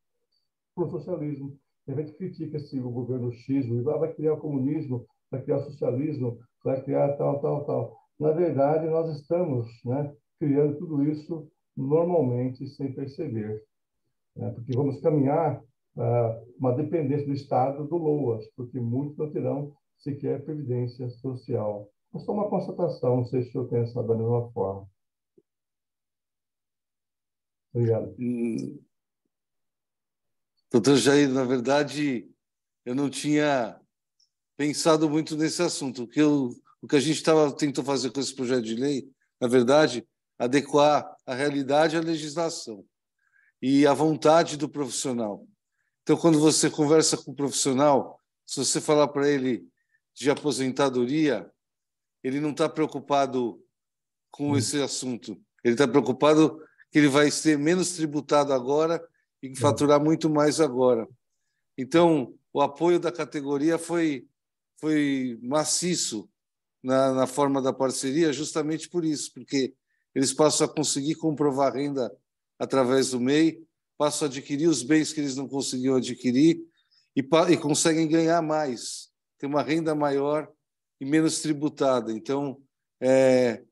Speaker 19: para o socialismo. A gente critica o governo X, vai criar o comunismo, vai criar o socialismo, vai criar tal. Na verdade, nós estamos, né, criando tudo isso normalmente, sem perceber. Porque vamos caminhar uma dependência do Estado do LOAS, porque muitos não terão sequer previdência social. É só uma constatação, não sei se o senhor pensa da mesma forma. Obrigado.
Speaker 3: Doutor Jair, na verdade, eu não tinha pensado muito nesse assunto. O que a gente tentou fazer com esse projeto de lei, na verdade, adequar a realidade à legislação e à vontade do profissional. Então, quando você conversa com o profissional, se você falar para ele de aposentadoria, ele não está preocupado com esse assunto. Ele está preocupado que ele vai ser menos tributado agora e faturar muito mais agora. Então, o apoio da categoria foi maciço na forma da parceria, justamente por isso, porque eles passam a conseguir comprovar renda através do MEI, passam a adquirir os bens que eles não conseguiam adquirir e conseguem ganhar mais, ter uma renda maior e menos tributada. Então, é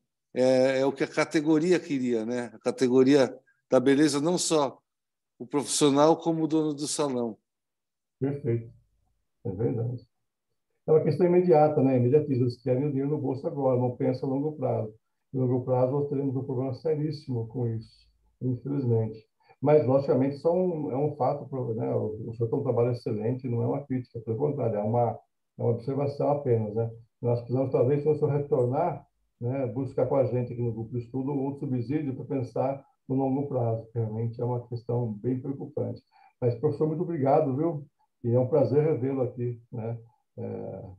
Speaker 3: o que a categoria queria, né? A categoria da beleza, não só o profissional, como o dono do salão.
Speaker 19: Perfeito. É verdade. É uma questão imediata, né? Imediatismo. Eles querem o dinheiro no bolso agora, não pensam a longo prazo. Em longo prazo, nós teremos um problema seríssimo com isso, infelizmente. Mas, logicamente, isso é um fato, né? O senhor tem um trabalho excelente, não é uma crítica, pelo contrário, é uma observação apenas, né? Nós precisamos, talvez, se o senhor retornar, né, buscar com a gente aqui no grupo de estudo outro subsídio para pensar no longo prazo, que realmente é uma questão bem preocupante. Mas, professor, muito obrigado, viu? E é um prazer revê-lo aqui, né?
Speaker 3: O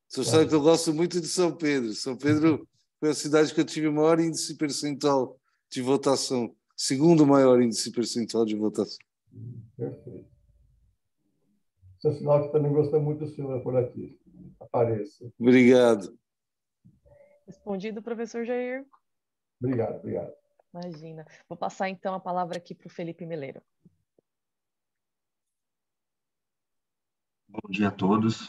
Speaker 3: senhor sabe que eu gosto muito de São Pedro. São Pedro foi a cidade que eu tive o maior índice percentual de votação, segundo maior índice percentual de votação.
Speaker 19: Perfeito. Isso é sinal que também gostei muito do senhor por aqui. Apareça.
Speaker 3: Obrigado.
Speaker 2: Respondido, professor Jair.
Speaker 19: Obrigado.
Speaker 2: Imagina. Vou passar, então, a palavra aqui para o Felipe Meleiro.
Speaker 20: Bom dia a todos.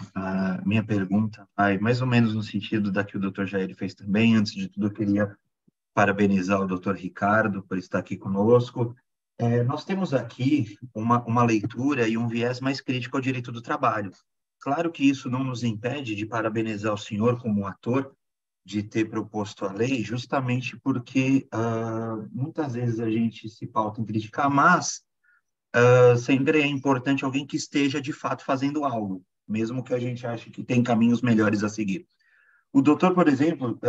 Speaker 20: Minha pergunta vai mais ou menos no sentido da que o Dr. Jair fez também. Antes de tudo, eu queria parabenizar o Dr. Ricardo por estar aqui conosco. Nós temos aqui uma leitura e um viés mais crítico ao direito do trabalho. Claro que isso não nos impede de parabenizar o senhor como ator, de ter proposto a lei, justamente porque muitas vezes a gente se pauta em criticar, mas sempre é importante alguém que esteja, de fato, fazendo algo, mesmo que a gente ache que tem caminhos melhores a seguir. O doutor, por exemplo,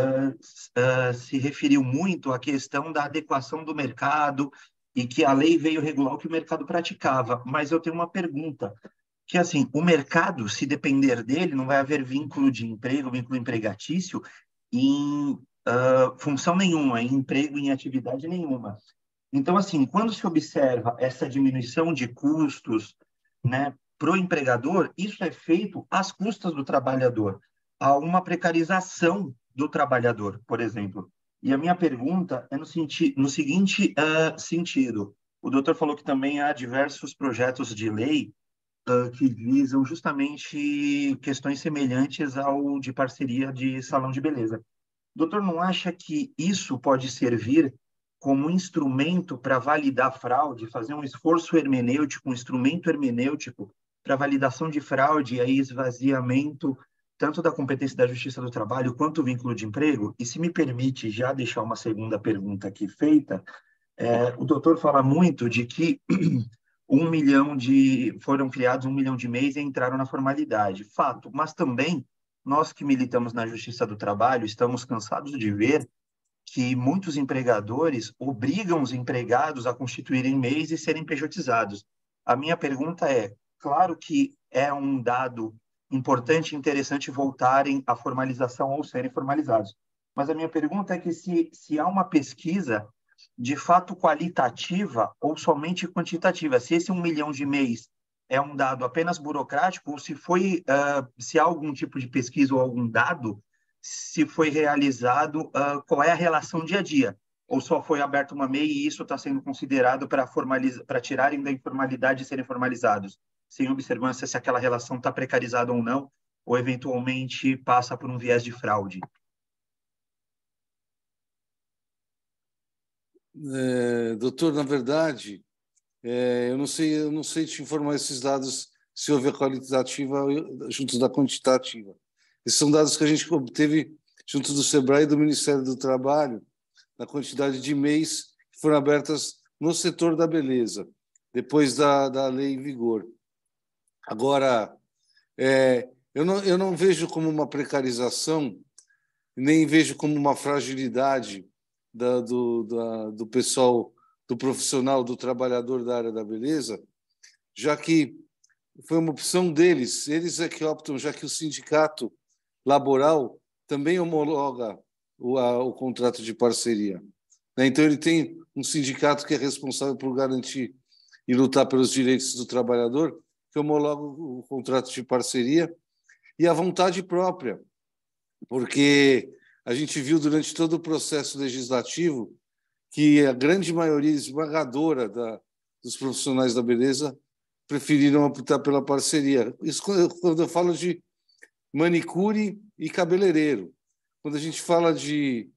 Speaker 20: se referiu muito à questão da adequação do mercado e que a lei veio regular o que o mercado praticava. Mas eu tenho uma pergunta, que assim, o mercado, se depender dele, não vai haver vínculo de emprego, vínculo empregatício em função nenhuma, em emprego, em atividade nenhuma. Então, assim, quando se observa essa diminuição de custos, né, para o empregador, isso é feito às custas do trabalhador. Há uma precarização do trabalhador, por exemplo. E a minha pergunta é no seguinte sentido. O doutor falou que também há diversos projetos de lei que visam justamente questões semelhantes ao de parceria de salão de beleza. O doutor não acha que isso pode servir como instrumento para validar fraude, fazer um esforço hermenêutico, um instrumento hermenêutico para validação de fraude e aí esvaziamento tanto da competência da Justiça do Trabalho quanto o vínculo de emprego? E se me permite já deixar uma segunda pergunta aqui feita, o doutor fala muito de que foram criados 1 milhão de MEIs e entraram na formalidade. Fato, mas também nós que militamos na Justiça do Trabalho estamos cansados de ver que muitos empregadores obrigam os empregados a constituírem MEIs e serem pejotizados. A minha pergunta é, claro que é um dado importante e interessante voltarem à formalização ou serem formalizados, mas a minha pergunta é que se há uma pesquisa de fato qualitativa ou somente quantitativa, se esse 1 milhão de mês é um dado apenas burocrático, ou se há algum tipo de pesquisa ou algum dado, se foi realizado, qual é a relação dia a dia, ou só foi aberto uma MEI e isso está sendo considerado para tirarem da informalidade e serem formalizados, sem observância se aquela relação está precarizada ou não, ou eventualmente passa por um viés de fraude.
Speaker 3: Doutor, na verdade, eu não sei te informar esses dados, se houve a qualitativa junto da quantitativa. Esses são dados que a gente obteve junto do SEBRAE e do Ministério do Trabalho, na quantidade de MEIs que foram abertas no setor da beleza, depois da lei em vigor. Agora, eu não vejo como uma precarização, nem vejo como uma fragilidade do pessoal, do profissional, do trabalhador da área da beleza, já que foi uma opção deles. Eles é que optam, já que o sindicato laboral também homologa o contrato de parceria. Então, ele tem um sindicato que é responsável por garantir e lutar pelos direitos do trabalhador, que homologa o contrato de parceria, e a vontade própria, porque a gente viu durante todo o processo legislativo que a grande maioria esmagadora dos profissionais da beleza preferiram optar pela parceria. Isso quando eu falo de manicure e cabeleireiro. Quando a gente fala de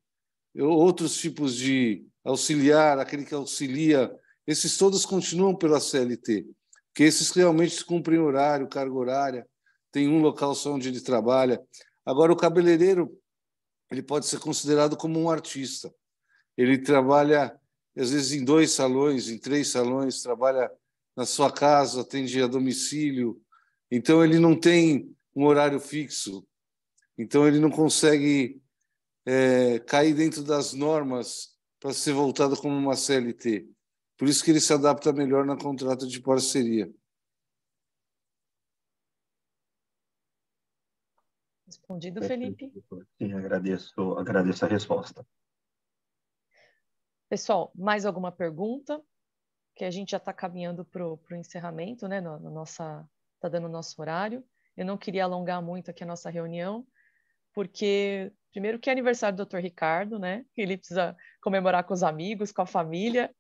Speaker 3: outros tipos de auxiliar, aquele que auxilia, esses todos continuam pela CLT, porque esses realmente cumprem horário, carga horária, tem um local só onde ele trabalha. Agora, o cabeleireiro, ele pode ser considerado como um artista. Ele trabalha, às vezes, em 2 salões, em 3 salões, trabalha na sua casa, atende a domicílio. Então, ele não tem um horário fixo. Então, ele não consegue cair dentro das normas para ser voltado como uma CLT. Por isso que ele se adapta melhor no contrato de parceria.
Speaker 2: Respondido, Felipe?
Speaker 20: Sim, agradeço a resposta.
Speaker 2: Pessoal, mais alguma pergunta? Que a gente já está caminhando para o encerramento, né? Está dando o nosso horário. Eu não queria alongar muito aqui a nossa reunião, porque, primeiro, que é aniversário do Dr. Ricardo, né? Ele precisa comemorar com os amigos, com a família.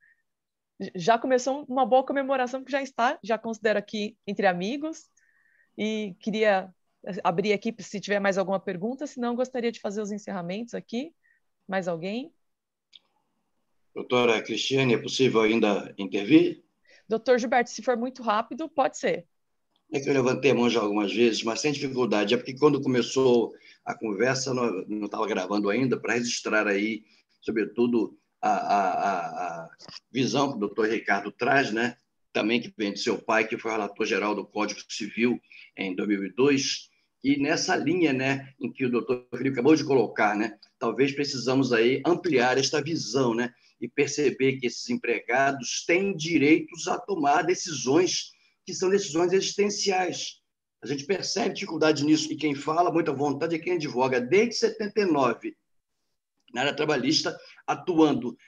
Speaker 2: Já começou uma boa comemoração, que já considero aqui entre amigos. E queria abrir aqui se tiver mais alguma pergunta, senão gostaria de fazer os encerramentos aqui. Mais alguém?
Speaker 21: Doutora Cristiane, é possível ainda intervir?
Speaker 2: Doutor Gilberto, se for muito rápido, pode ser.
Speaker 21: É que eu levantei a mão já algumas vezes, mas sem dificuldade. É porque quando começou a conversa, não estava gravando ainda, para registrar aí, sobretudo, a visão que o doutor Ricardo traz, né? Também que vem de seu pai, que foi relator-geral do Código Civil em 2002, e nessa linha, né, em que o doutor Felipe acabou de colocar, né, talvez precisamos aí ampliar esta visão, né, e perceber que esses empregados têm direitos a tomar decisões que são decisões existenciais. A gente percebe dificuldade nisso, e quem fala muita vontade é quem advoga desde 79, na área trabalhista, atuando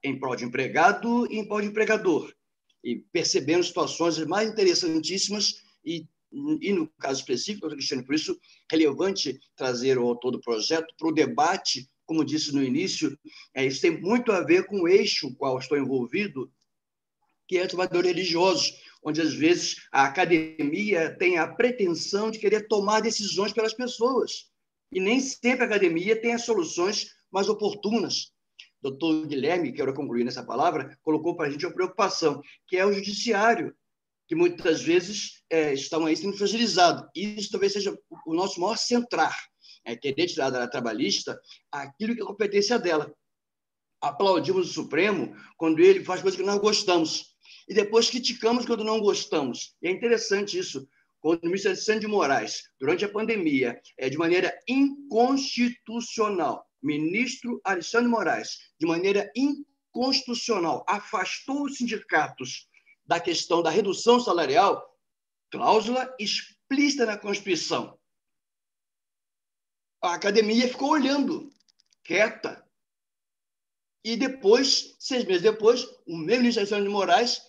Speaker 21: em prol de empregado e em prol de empregador, e percebendo situações mais interessantíssimas e no caso específico, doutor Cristiano, por isso relevante trazer o autor do projeto para o debate, como disse no início, isso tem muito a ver com o eixo com o qual estou envolvido, que é o trabalhador religioso, onde às vezes a academia tem a pretensão de querer tomar decisões pelas pessoas, e nem sempre a academia tem as soluções mais oportunas. Doutor Guilherme, quero concluir nessa palavra, colocou para a gente uma preocupação, que é o judiciário, que muitas vezes estão aí sendo fragilizados. E isso talvez seja o nosso maior centrar, querer tirar da área trabalhista aquilo que é competência dela. Aplaudimos o Supremo quando ele faz coisas que nós gostamos, e depois criticamos quando não gostamos. E é interessante isso, quando o ministro Alexandre de Moraes, durante a pandemia, de maneira inconstitucional, ministro Alexandre de Moraes, de maneira inconstitucional, afastou os sindicatos da questão da redução salarial, cláusula explícita na Constituição. A academia ficou olhando. quieta. E depois, 6 meses depois, o mesmo ministro Alexandre de Moraes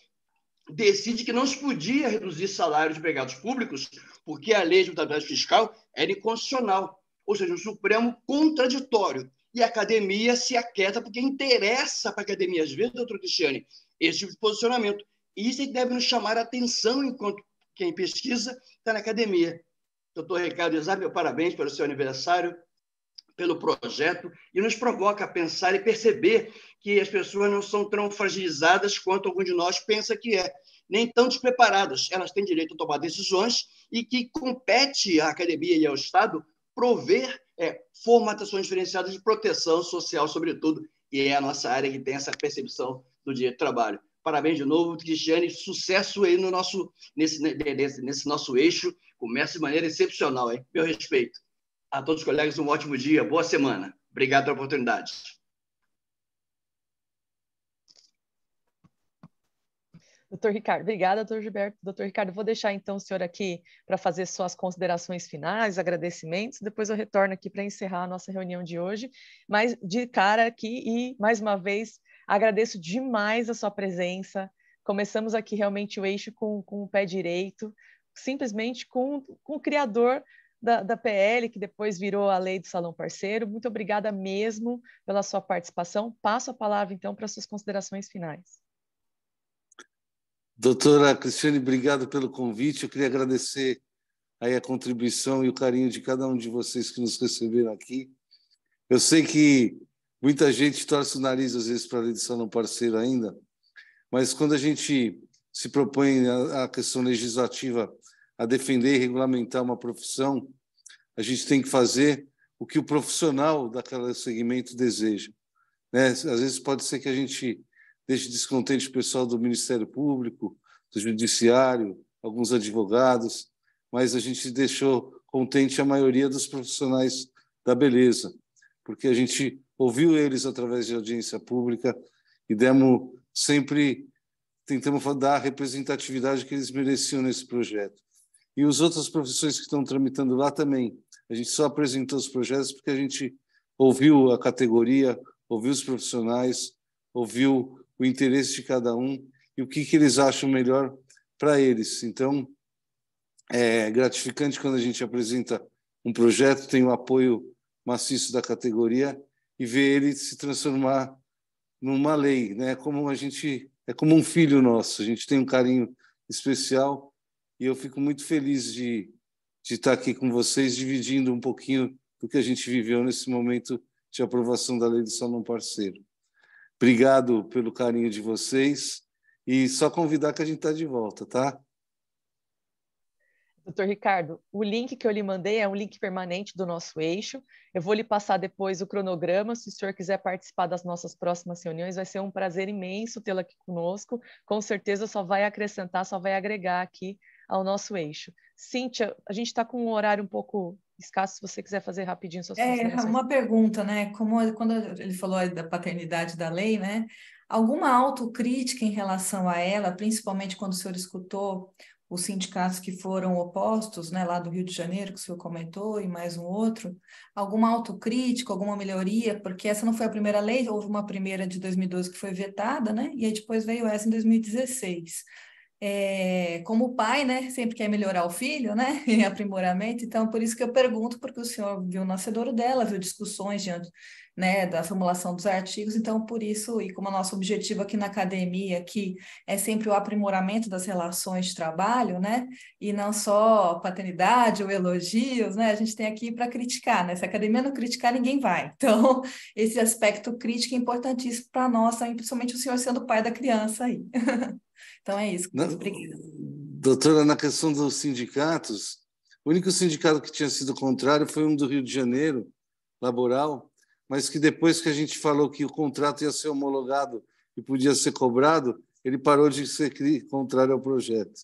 Speaker 21: decide que não se podia reduzir salário de empregados públicos porque a lei de responsabilidade fiscal era inconstitucional, ou seja, um Supremo contraditório. E a academia se aquieta porque interessa para a academia, às vezes, doutor Cristiane, esse tipo de posicionamento. E isso é que deve nos chamar a atenção enquanto quem pesquisa está na academia. Doutor Ricardo Izar, meu parabéns pelo seu aniversário, pelo projeto, e nos provoca a pensar e perceber que as pessoas não são tão fragilizadas quanto algum de nós pensa que é, nem tão despreparadas. Elas têm direito a tomar decisões e que compete à academia e ao Estado prover formatações diferenciadas de proteção social, sobretudo, e é a nossa área que tem essa percepção do direito do trabalho. Parabéns de novo, Cristiane, sucesso aí no nesse nosso eixo, começa de maneira excepcional, hein? Meu respeito. A todos os colegas, um ótimo dia, boa semana. Obrigado pela oportunidade.
Speaker 2: Doutor Ricardo, obrigada, doutor Gilberto. Doutor Ricardo, vou deixar então o senhor aqui para fazer suas considerações finais, agradecimentos, depois eu retorno aqui para encerrar a nossa reunião de hoje, mas de cara aqui e, mais uma vez, agradeço demais a sua presença. Começamos aqui realmente o eixo com o pé direito, simplesmente com o criador da PL, que depois virou a lei do Salão Parceiro. Muito obrigada mesmo pela sua participação. Passo a palavra, então, para suas considerações finais.
Speaker 3: Doutora Cristiane, obrigado pelo convite. Eu queria agradecer aí a contribuição e o carinho de cada um de vocês que nos receberam aqui. Eu sei que muita gente torce o nariz, às vezes, para a lei do Salão Parceiro ainda, mas quando a gente se propõe a questão legislativa a defender e regulamentar uma profissão, a gente tem que fazer o que o profissional daquele segmento deseja, né? Às vezes pode ser que a gente deixe descontente o pessoal do Ministério Público, do Judiciário, alguns advogados, mas a gente deixou contente a maioria dos profissionais da beleza, porque a gente ouviu eles através de audiência pública e tentamos dar a representatividade que eles mereciam nesse projeto. E as outras profissões que estão tramitando lá também. A gente só apresentou os projetos porque a gente ouviu a categoria, ouviu os profissionais, ouviu o interesse de cada um e o que eles acham melhor para eles. Então, é gratificante quando a gente apresenta um projeto, tem o apoio maciço da categoria e ver ele se transformar numa lei, né? É como um filho nosso, a gente tem um carinho especial. E eu fico muito feliz de estar aqui com vocês, dividindo um pouquinho do que a gente viveu nesse momento de aprovação da Lei do Salão Parceiro. Obrigado pelo carinho de vocês e só convidar que a gente está de volta, tá?
Speaker 2: Doutor Ricardo, o link que eu lhe mandei é um link permanente do nosso eixo. Eu vou lhe passar depois o cronograma. Se o senhor quiser participar das nossas próximas reuniões, vai ser um prazer imenso tê-lo aqui conosco. Com certeza só vai acrescentar, só vai agregar aqui ao nosso eixo. Cíntia, a gente está com um horário um pouco escasso, se você quiser fazer rapidinho suas considerações.
Speaker 18: Uma pergunta, né? Quando ele falou da paternidade da lei, né? Alguma autocrítica em relação a ela, principalmente quando o senhor escutou os sindicatos que foram opostos, né, lá do Rio de Janeiro, que o senhor comentou, e mais um outro, alguma autocrítica, alguma melhoria, porque essa não foi a primeira lei, houve uma primeira de 2012 que foi vetada, né, e aí depois veio essa em 2016. Como pai, né, sempre quer melhorar o filho, né, em aprimoramento, então por isso que eu pergunto, porque o senhor viu o nascedouro dela, viu discussões diante, né, da formulação dos artigos, então por isso, e como o nosso objetivo aqui na academia, aqui é sempre o aprimoramento das relações de trabalho, né, e não só paternidade ou elogios, né, a gente tem aqui para criticar, né, se a academia não criticar, ninguém vai, então esse aspecto crítico é importantíssimo para nós, principalmente o senhor sendo pai da criança aí. Então é isso. Obrigada.
Speaker 3: Doutora, na questão dos sindicatos, o único sindicato que tinha sido contrário foi um do Rio de Janeiro, laboral, mas que depois que a gente falou que o contrato ia ser homologado e podia ser cobrado, ele parou de ser contrário ao projeto,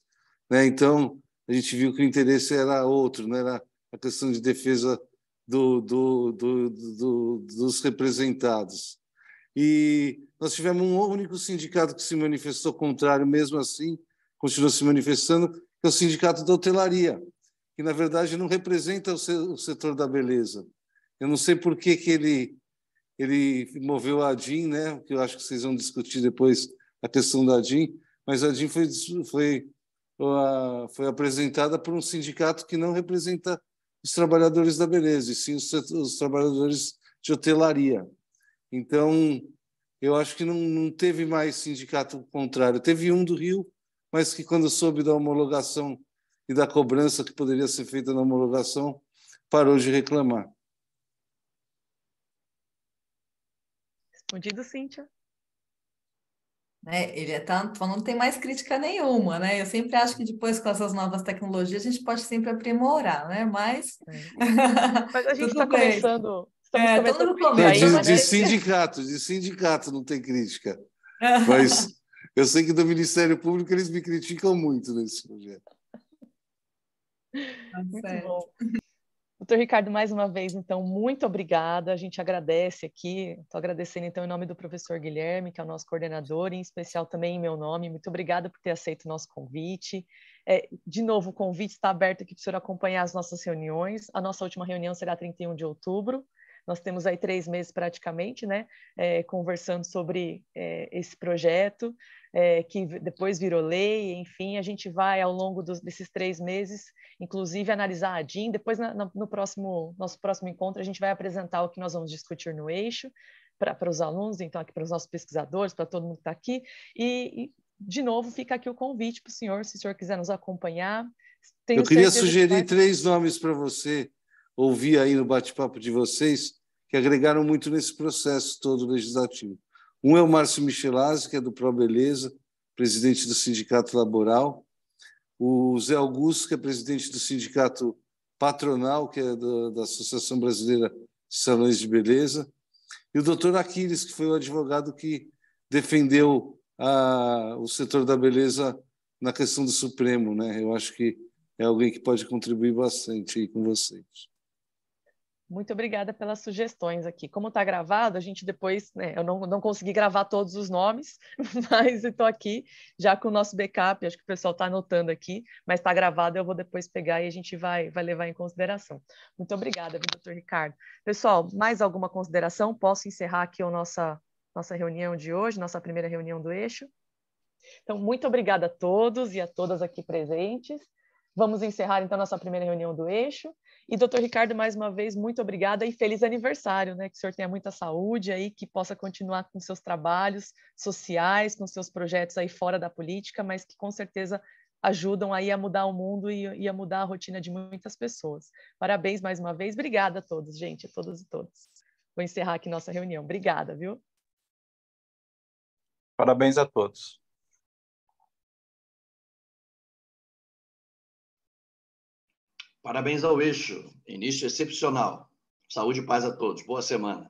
Speaker 3: né? Então, a gente viu que o interesse era outro, né? Era a questão de defesa dos representados. E nós tivemos um único sindicato que se manifestou contrário, mesmo assim, continua se manifestando, que é o Sindicato da Hotelaria, que, na verdade, não representa o setor da beleza. Eu não sei por que ele moveu a ADIM, né? Que eu acho que vocês vão discutir depois a questão da ADIM, mas a ADIM foi apresentada por um sindicato que não representa os trabalhadores da beleza, e sim os trabalhadores de hotelaria. Então, eu acho que não teve mais sindicato contrário. Teve um do Rio, mas que, quando soube da homologação e da cobrança que poderia ser feita na homologação, parou de reclamar.
Speaker 2: Respondido, Cíntia.
Speaker 18: Ele está falando, não tem mais crítica nenhuma, né? Eu sempre acho que depois, com essas novas tecnologias, a gente pode sempre aprimorar, né? Mas
Speaker 2: a gente está
Speaker 18: tudo bem.
Speaker 2: começando.
Speaker 18: Estamos no começo.
Speaker 3: De sindicato não tem crítica. Mas eu sei que do Ministério Público eles me criticam muito nesse projeto.
Speaker 2: Muito bom. Doutor Ricardo, mais uma vez, então, muito obrigada. A gente agradece aqui. Estou agradecendo, então, em nome do professor Guilherme, que é o nosso coordenador, em especial também em meu nome. Muito obrigada por ter aceito o nosso convite. De novo, o convite está aberto aqui para o senhor acompanhar as nossas reuniões. A nossa última reunião será 31 de outubro. Nós temos aí 3 meses praticamente, né, conversando sobre esse projeto, que depois virou lei. Enfim, a gente vai, ao longo desses 3 meses, inclusive analisar a ADIM. Depois, no nosso próximo encontro, a gente vai apresentar o que nós vamos discutir no eixo para os alunos, então aqui para os nossos pesquisadores, para todo mundo que está aqui. E, de novo, fica aqui o convite para o senhor, se o senhor quiser nos acompanhar.
Speaker 3: Eu queria sugerir 3 nomes para você ouvir aí no bate-papo de vocês, que agregaram muito nesse processo todo legislativo. Um é o Márcio Michelazzi, que é do Pro Beleza, presidente do Sindicato Laboral. O Zé Augusto, que é presidente do Sindicato Patronal, que é da Associação Brasileira de Salões de Beleza. E o doutor Aquiles, que foi o advogado que defendeu o setor da beleza na questão do Supremo, né? Eu acho que é alguém que pode contribuir bastante aí com vocês.
Speaker 2: Muito obrigada pelas sugestões aqui. Como está gravado, a gente depois, né, eu não consegui gravar todos os nomes, mas estou aqui já com o nosso backup, acho que o pessoal está anotando aqui, mas está gravado, eu vou depois pegar e a gente vai levar em consideração. Muito obrigada, doutor Ricardo. Pessoal, mais alguma consideração? Posso encerrar aqui a nossa reunião de hoje, nossa primeira reunião do eixo? Então, muito obrigada a todos e a todas aqui presentes. Vamos encerrar, então, nossa primeira reunião do eixo. E, doutor Ricardo, mais uma vez, muito obrigada e feliz aniversário, né? Que o senhor tenha muita saúde aí, que possa continuar com seus trabalhos sociais, com seus projetos aí fora da política, mas que com certeza ajudam aí a mudar o mundo e a mudar a rotina de muitas pessoas. Parabéns mais uma vez. Obrigada a todos, gente, a todas e todos. Vou encerrar aqui nossa reunião. Obrigada, viu?
Speaker 1: Parabéns a todos.
Speaker 21: Parabéns ao eixo. Início excepcional. Saúde e paz a todos. Boa semana.